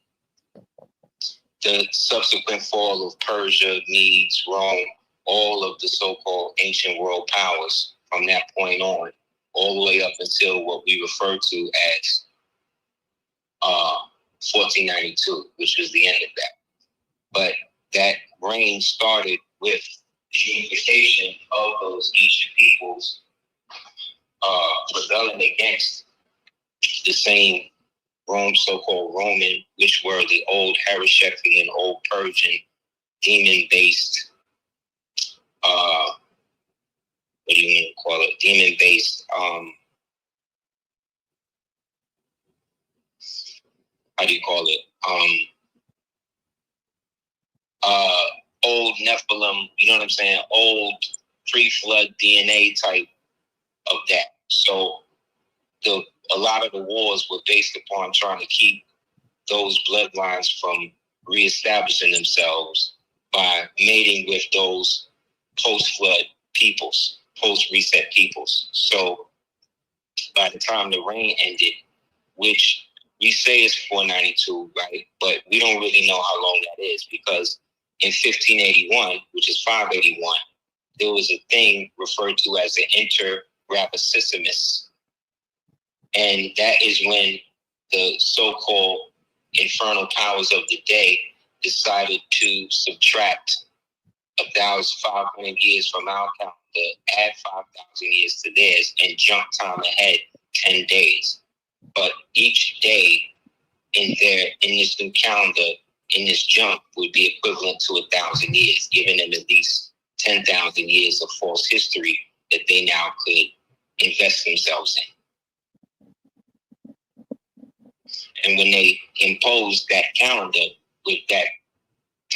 [SPEAKER 4] the subsequent fall of Persia, Medes, Rome, all of the so-called ancient world powers from that point on, all the way up until what we refer to as 1492, which was the end of that. But that reign started with the unification of those ancient peoples rebelling against the same so-called Roman, which were the old Harishephian, old Persian, demon-based, what do you call it? Demon-based, how do you call it? Old Nephilim, you know what I'm saying? Old pre-flood DNA type of that. So a lot of the wars were based upon trying to keep those bloodlines from reestablishing themselves by mating with those post-flood peoples, post-reset peoples. So by the time the reign ended, which we say is 492, right? But we don't really know how long that is, because in 1581, which is 581, there was a thing referred to as the Inter-Rapicissimus. And that is when the so-called infernal powers of the day decided to subtract 1,500 years from our calendar, add 5,000 years to theirs, and jump time ahead 10 days. But each day in this new calendar, in this jump, would be equivalent to 1,000 years, giving them at least 10,000 years of false history that they now could invest themselves in. And when they imposed that calendar with that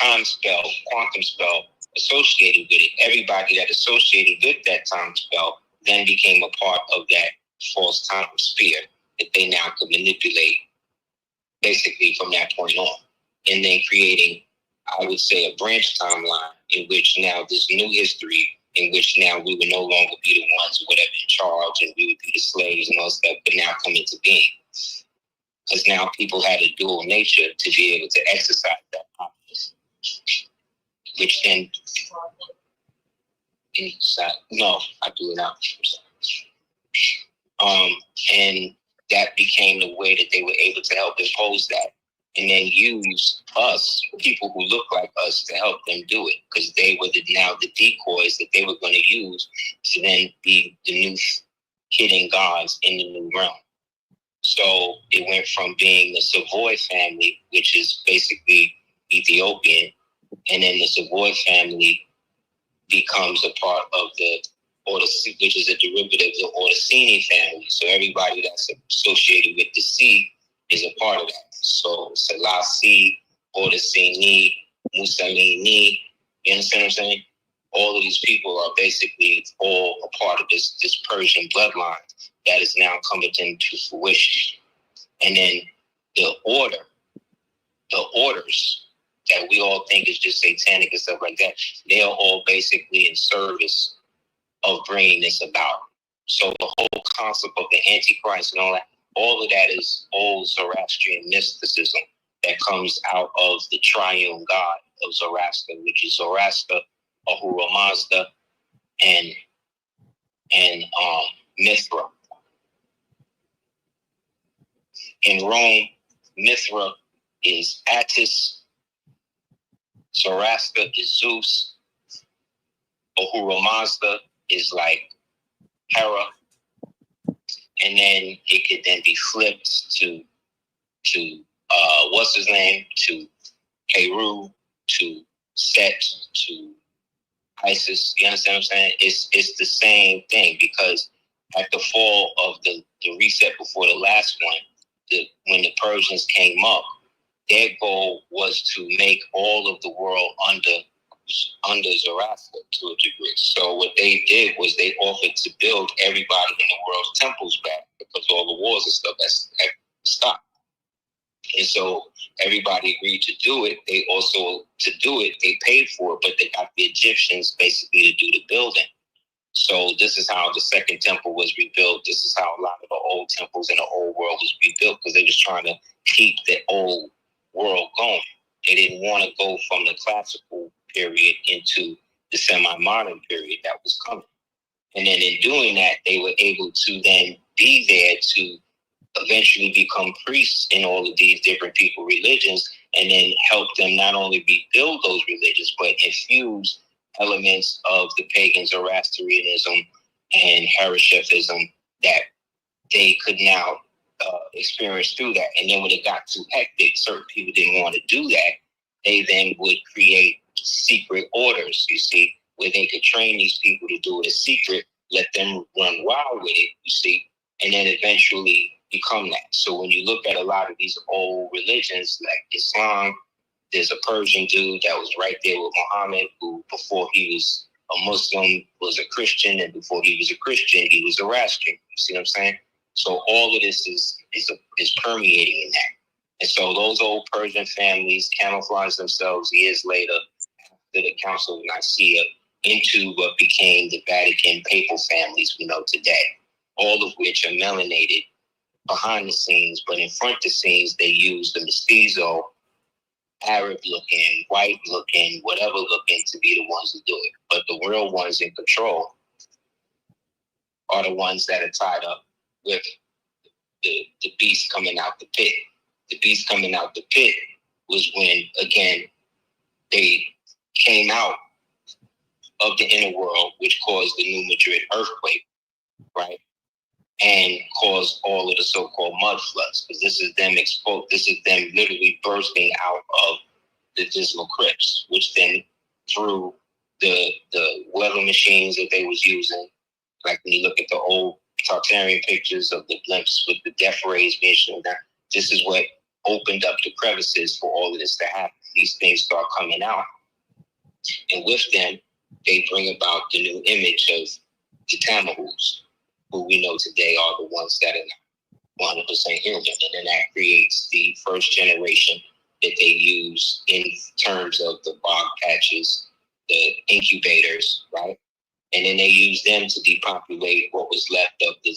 [SPEAKER 4] time spell, quantum spell associated with it, everybody that associated with that time spell then became a part of that false time sphere that they now could manipulate basically from that point on. And then creating, I would say, a branch timeline in which now this new history, in which now we would no longer be the ones whatever in charge, and we would be the slaves and all stuff, but now come into being. Because now people had a dual nature to be able to exercise that option, which then, no, I do it now. And that became the way that they were able to help impose that, and then use us, people who look like us, to help them do it, because they were now the decoys that they were going to use to then be the new hidden gods in the new realm. So it went from being the Savoy family, which is basically Ethiopian, and then the Savoy family becomes a part of the which is a derivative of the Orsini family. So everybody that's associated with the sea is a part of that. So Selassie, Orsini, Mussolini, you understand what I'm saying? All of these people are basically all a part of this Persian bloodline that is now coming into fruition. And then the orders that we all think is just satanic and stuff like that, they are all basically in service of bringing this about. So the whole concept of the Antichrist and all of that is old Zoroastrian mysticism that comes out of the triune God of Zoroaster, which is Zoroaster, Ahura Mazda, and Mithra. In Rome, Mithra is Attis, Zoroaster is Zeus, Ahura Mazda is like Hera, and then it could then be flipped to what's his name, to Heru, to Set, to Isis. You understand what I'm saying? It's the same thing, because at the fall of the reset before the last one, when the Persians came up, their goal was to make all of the world under Zoroaster to a degree. So what they did was they offered to build everybody in the world's temples back, because all the wars and stuff had stopped. And so everybody agreed to do it. They also, to do it, they paid for it, but they got the Egyptians basically to do the building. So this is how the second temple was rebuilt. This is how a lot of the old temples in the old world was rebuilt, because they was trying to keep the old world going. They didn't want to go from the classical period into the semi-modern period that was coming. And then in doing that, they were able to then be there to eventually become priests in all of these different people religions, and then help them not only rebuild those religions, but infuse elements of the pagan Zoroastrianism and Harishathism that they could now experience through that. And then when it got too hectic, certain people didn't want to do that. They then would create secret orders, you see, where they could train these people to do it as secret, let them run wild with it, you see, and then eventually become that. So when you look at a lot of these old religions like Islam, there's a Persian dude that was right there with Muhammad, who before he was a Muslim was a Christian, and before he was a Christian, he was a Zoroastrian. You see what I'm saying? So all of this is permeating in that. And so those old Persian families camouflage themselves years later after the Council of Nicaea into what became the Vatican papal families we know today, all of which are melanated behind the scenes, but in front of the scenes, they use the mestizo, Arab looking, white looking, whatever looking to be the ones to do it. But the real ones in control are the ones that are tied up with the beast coming out the pit. The beast coming out the pit was when, again, they came out of the inner world, which caused the New Madrid earthquake, right? And caused all of the so-called mud floods, because this is them literally bursting out of the dismal crypts, which then through the weather machines that they was using, like when you look at the old Tartarian pictures of the blimps with the death rays being shown down, this is what opened up the crevices for all of this to happen. These things start coming out, and with them, they bring about the new image of the Tamahus, who we know today are the ones that are not 100% human. And then that creates the first generation that they use in terms of the bog patches, the incubators, right? And then they use them to depopulate what was left of the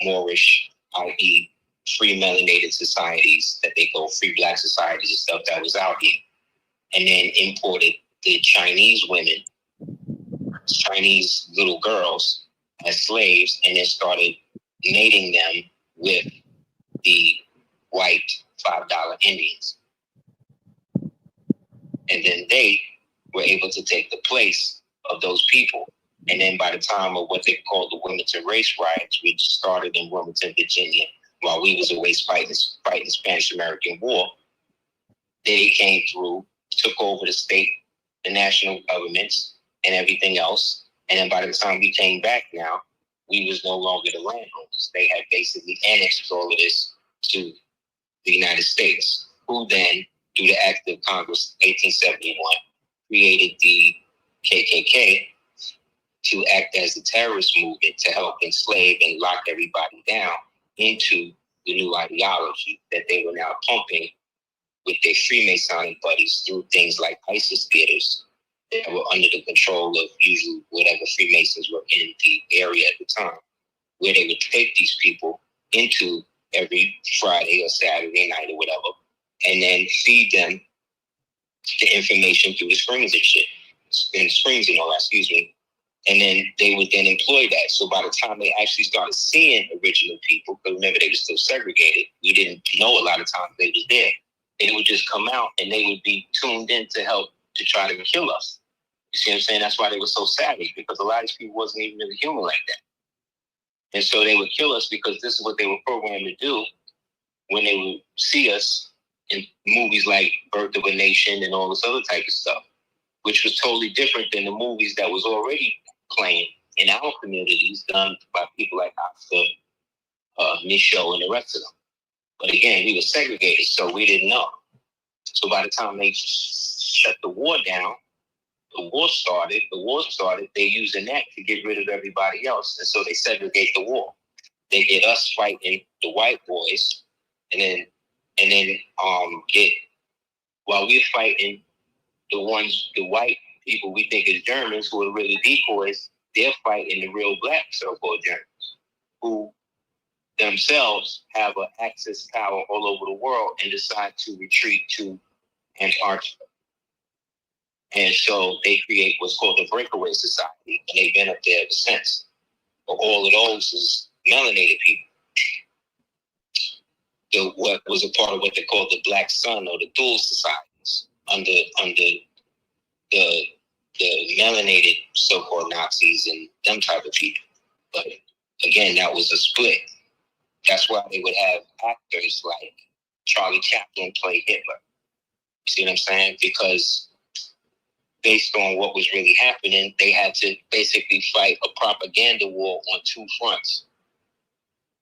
[SPEAKER 4] Moorish, i.e. free melanated societies that they call free black societies and stuff that was out here. And then imported the Chinese women, Chinese little girls as slaves, and then started mating them with the white $5 Indians. And then they were able to take the place of those people. And then by the time of what they called the Wilmington race riots, which started in Wilmington, Virginia, while we was away fighting the Spanish-American War, they came through, took over the state, the national governments, and everything else. And then by the time we came back now, we was no longer the landowners. They had basically annexed all of this to the United States, who then, through the Act of Congress 1871, created the KKK to act as a terrorist movement to help enslave and lock everybody down into the new ideology that they were now pumping with their Freemasonic buddies through things like ISIS theaters that were under the control of usually whatever Freemasons were in the area at the time, where they would take these people into every Friday or Saturday night or whatever, and then feed them the information through the screens and shit, and screens and all that, excuse me. And then they would then employ that. So by the time they actually started seeing original people, because remember they were still segregated, we didn't know a lot of times they was there. They would just come out and they would be tuned in to help to try to kill us. You see what I'm saying? That's why they were so savage, because a lot of these people wasn't even really human like that. And so they would kill us because this is what they were programmed to do when they would see us in movies like Birth of a Nation and all this other type of stuff, which was totally different than the movies that was already playing in our communities done by people like Aseer, Michaud, and the rest of them. But again, we were segregated, so we didn't know. So by the time they shut the war down, the war started, they're using that to get rid of everybody else. And so they segregate the war. They get us fighting the white boys, and then get, while we're fighting the white people we think is Germans, who are really decoys, they're fighting the real black so-called Germans, who themselves have an access power all over the world and decide to retreat to Antarctica. And so they create what's called the breakaway society, and they've been up there ever since. But all of those is melanated people. What was a part of what they called the Black Sun or the dual societies under the melanated so-called Nazis and them type of people. But again, that was a split. That's why they would have actors like Charlie Chaplin play Hitler. You see what I'm saying? Because based on what was really happening, they had to basically fight a propaganda war on two fronts.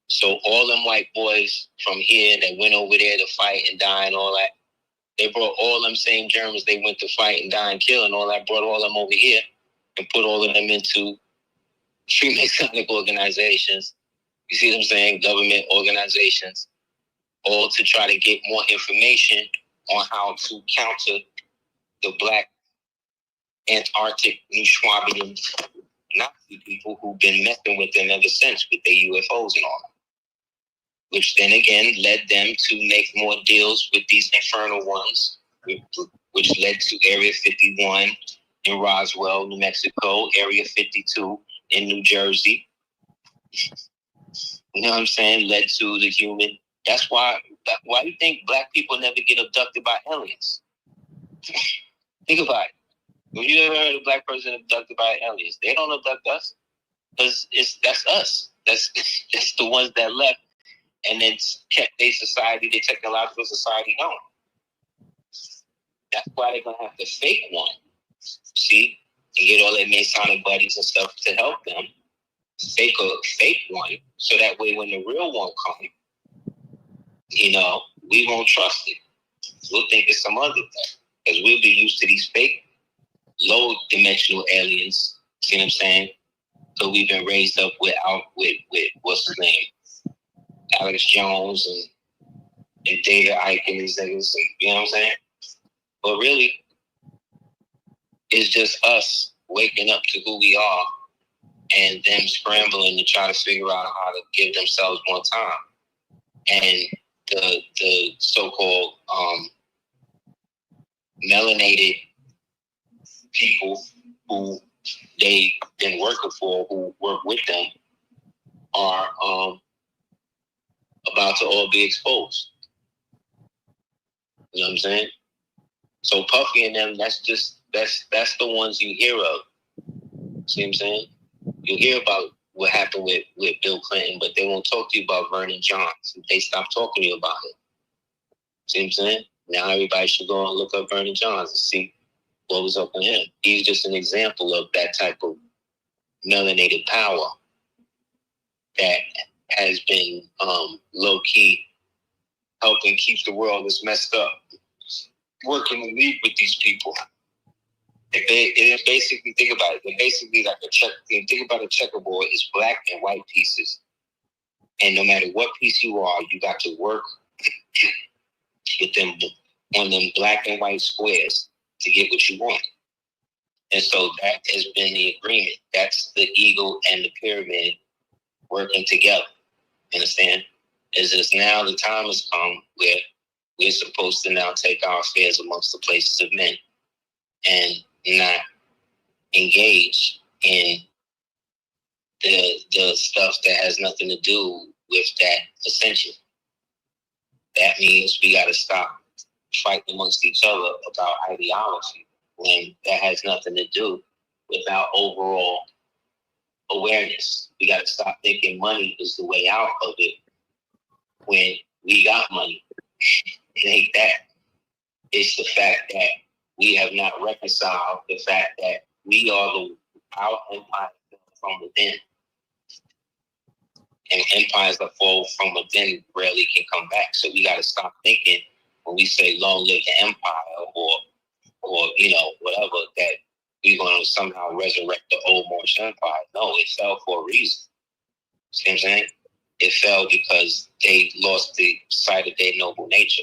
[SPEAKER 4] So all them white boys from here that went over there to fight and die and all that, they brought all them same Germans they went to fight and die and kill and all that, brought all them over here and put all of them into Freemasonic organizations. You see what I'm saying? Government organizations, all to try to get more information on how to counter the black Antarctic New Schwabian Nazi people who've been messing with them ever since with their UFOs and all that. Which then again led them to make more deals with these infernal ones, which led to Area 51 in Roswell, New Mexico, Area 52 in New Jersey. You know what I'm saying? Led to the human. That's why you think black people never get abducted by aliens. Think about it. Have you ever heard a black person abducted by aliens? They don't abduct us because that's us. That's the ones that left and then kept their society, their technological society going. That's why they're gonna have to fake one. See, and get all their Masonic buddies and stuff to help them fake one, so that way when the real one comes, we won't trust it. We'll think it's some other thing because we'll be used to these fake low dimensional aliens. See what I'm saying? So we've been raised up with what's his name, Alex Jones and Data Ike and these niggas. You know what I'm saying? But really, it's just us waking up to who we are and them scrambling to try to figure out how to give themselves more time. And the so-called melanated people who they've been working for, who work with them, are about to all be exposed. You know what I'm saying? So Puffy and them, that's the ones you hear of. See what I'm saying? You hear about what happened with Bill Clinton, but they won't talk to you about Vernon Johns. They stopped talking to you about it. See what I'm saying? Now everybody should go and look up Vernon Johns and see what was up with him. He's just an example of that type of melanated power that has been low-key helping keep the world as messed up. Working in league with these people. They basically, think about it, they're basically like think about a checkerboard, it's black and white pieces. And no matter what piece you are, you got to work with them on them black and white squares to get what you want. And so that has been the agreement. That's the eagle and the pyramid working together. Understand? It's just now the time has come where we're supposed to now take our affairs amongst the places of men and not engage in the stuff that has nothing to do with that ascension. That means we got to stop fighting amongst each other about ideology when that has nothing to do with our overall awareness. We got to stop thinking money is the way out of it when we got money. It ain't that. It's the fact that we have not reconciled the fact that we are our empire from within. And empires that fall from within rarely can come back. So we got to stop thinking when we say long live the empire or whatever, that we're going to somehow resurrect the old Moorish empire. No, it fell for a reason. See what I'm saying? It fell because they lost the sight of their noble nature.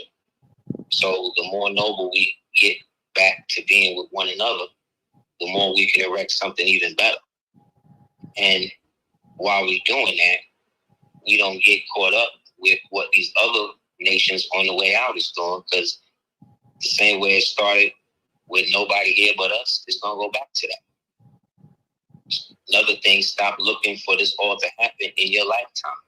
[SPEAKER 4] So the more noble we get back to being with one another, the more we can erect something even better. And while we're doing that, we don't get caught up with what these other nations on the way out is doing, because the same way it started with nobody here but us, it's going to go back to that. Another thing, stop looking for this all to happen in your lifetime.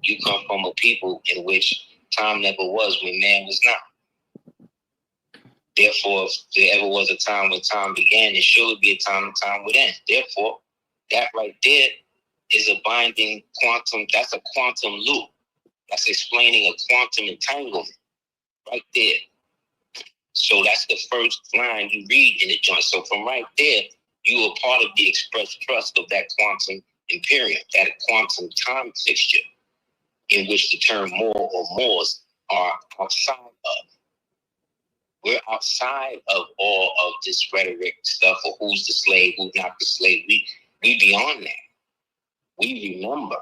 [SPEAKER 4] You come from a people in which time never was when man was not. Therefore, if there ever was a time when time began, there surely be a time would end. Therefore, that right there is a binding quantum. That's a quantum loop. That's explaining a quantum entanglement right there. So that's the first line you read in the joint. So from right there, you are part of the express trust of that quantum imperium, that quantum time fixture in which the term more or mores are outside of. We're outside of all of this rhetoric stuff or who's the slave, who's not the slave. We beyond that. We remember.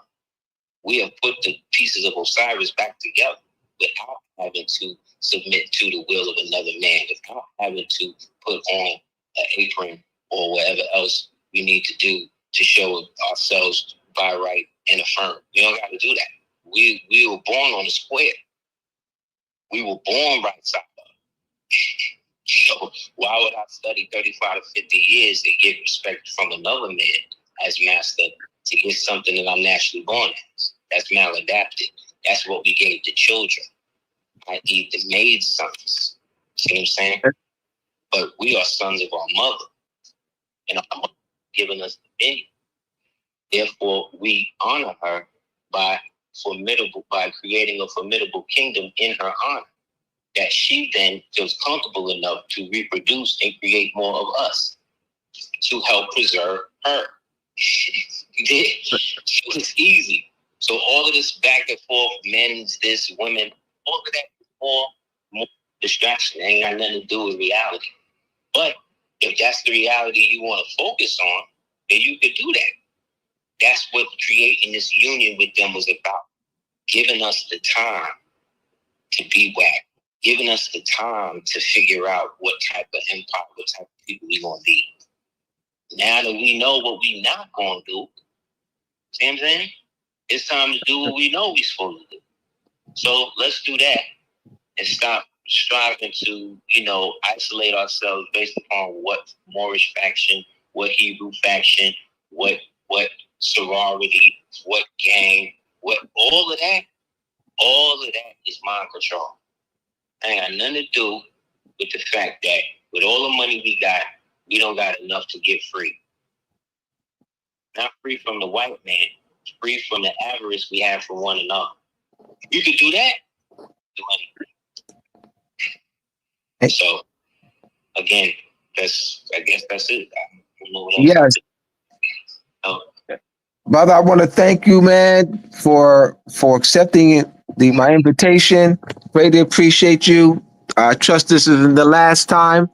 [SPEAKER 4] We have put the pieces of Osiris back together without having to submit to the will of another man, without having to put on an apron or whatever else we need to do to show ourselves by right and affirm. We don't got to do that. We were born on the square. We were born right side up. So why would I study 35 to 50 years and get respect from another man as master to get something that I'm naturally born as? That's maladapted. That's what we gave the children, i.e. the maid sons. See what I'm saying? But we are sons of our mother, and our mother giving us the dominion. Therefore, we honor her by creating a formidable kingdom in her honor, that she then feels comfortable enough to reproduce and create more of us to help preserve her. So it's easy. So all of this back and forth, men's this, women, all of that is more distraction. It ain't got nothing to do with reality. But if that's the reality you want to focus on, then you could do that. That's what creating this union with them was about. Giving us the time to be whack. Giving us the time to figure out what type of empire, what type of people we going to be. Now that we know what we not going to do, see what I'm saying? It's time to do what we know we're supposed to do. So let's do that and stop striving to, isolate ourselves based upon what Moorish faction, what Hebrew faction, what sorority, what gang, what all of that is mind control. Ain't got nothing to do with the fact that with all the money we got, we don't got enough to get free. Not free from the white man, free from the avarice we have for one another. You could do that. So, again, I guess that's it. I don't know what else.
[SPEAKER 1] Yes. Brother, I want to thank you, man, for accepting my invitation. Greatly appreciate you. I trust this isn't the last time.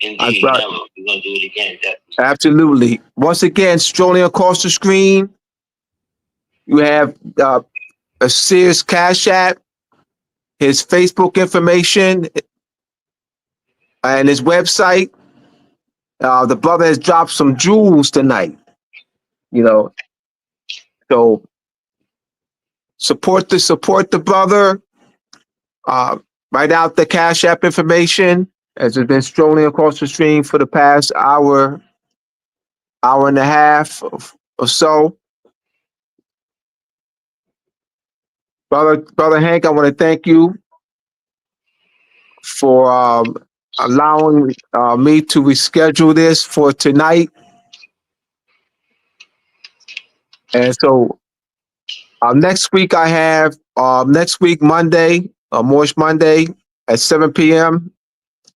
[SPEAKER 4] Indeed, never. We're going to do it again, definitely.
[SPEAKER 1] Absolutely. Once again, strolling across the screen, you have Aseer's Cash App, his Facebook information, and his website. The brother has dropped some jewels tonight. So support the brother. write out the Cash App information as it's been strolling across the stream for the past hour and a half or so. Brother Hank, I want to thank you for allowing me to reschedule this for tonight. And so next week I have next week Monday, Moorish Monday at 7 p.m.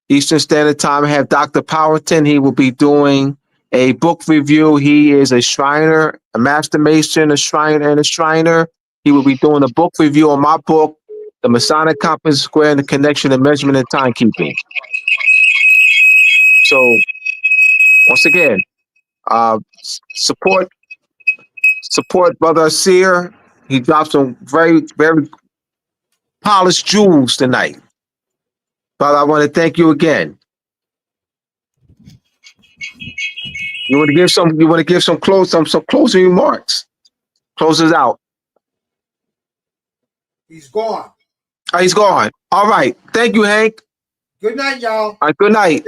[SPEAKER 1] Eastern Standard Time. I have Dr. Powerton. He will be doing a book review. He is a Shriner, a Master Mason, a Shriner, and a Shriner. He will be doing a book review on my book, The Masonic Compass Square and the Connection of Measurement and Timekeeping. So, once again, support Brother Aseer. He dropped some very, very polished jewels tonight. Brother, I want to thank you again. You want to give some closing remarks. Close us out.
[SPEAKER 2] He's gone.
[SPEAKER 1] Oh, he's gone. All right. Thank you, Hank.
[SPEAKER 2] Good night, y'all.
[SPEAKER 1] All right, good night.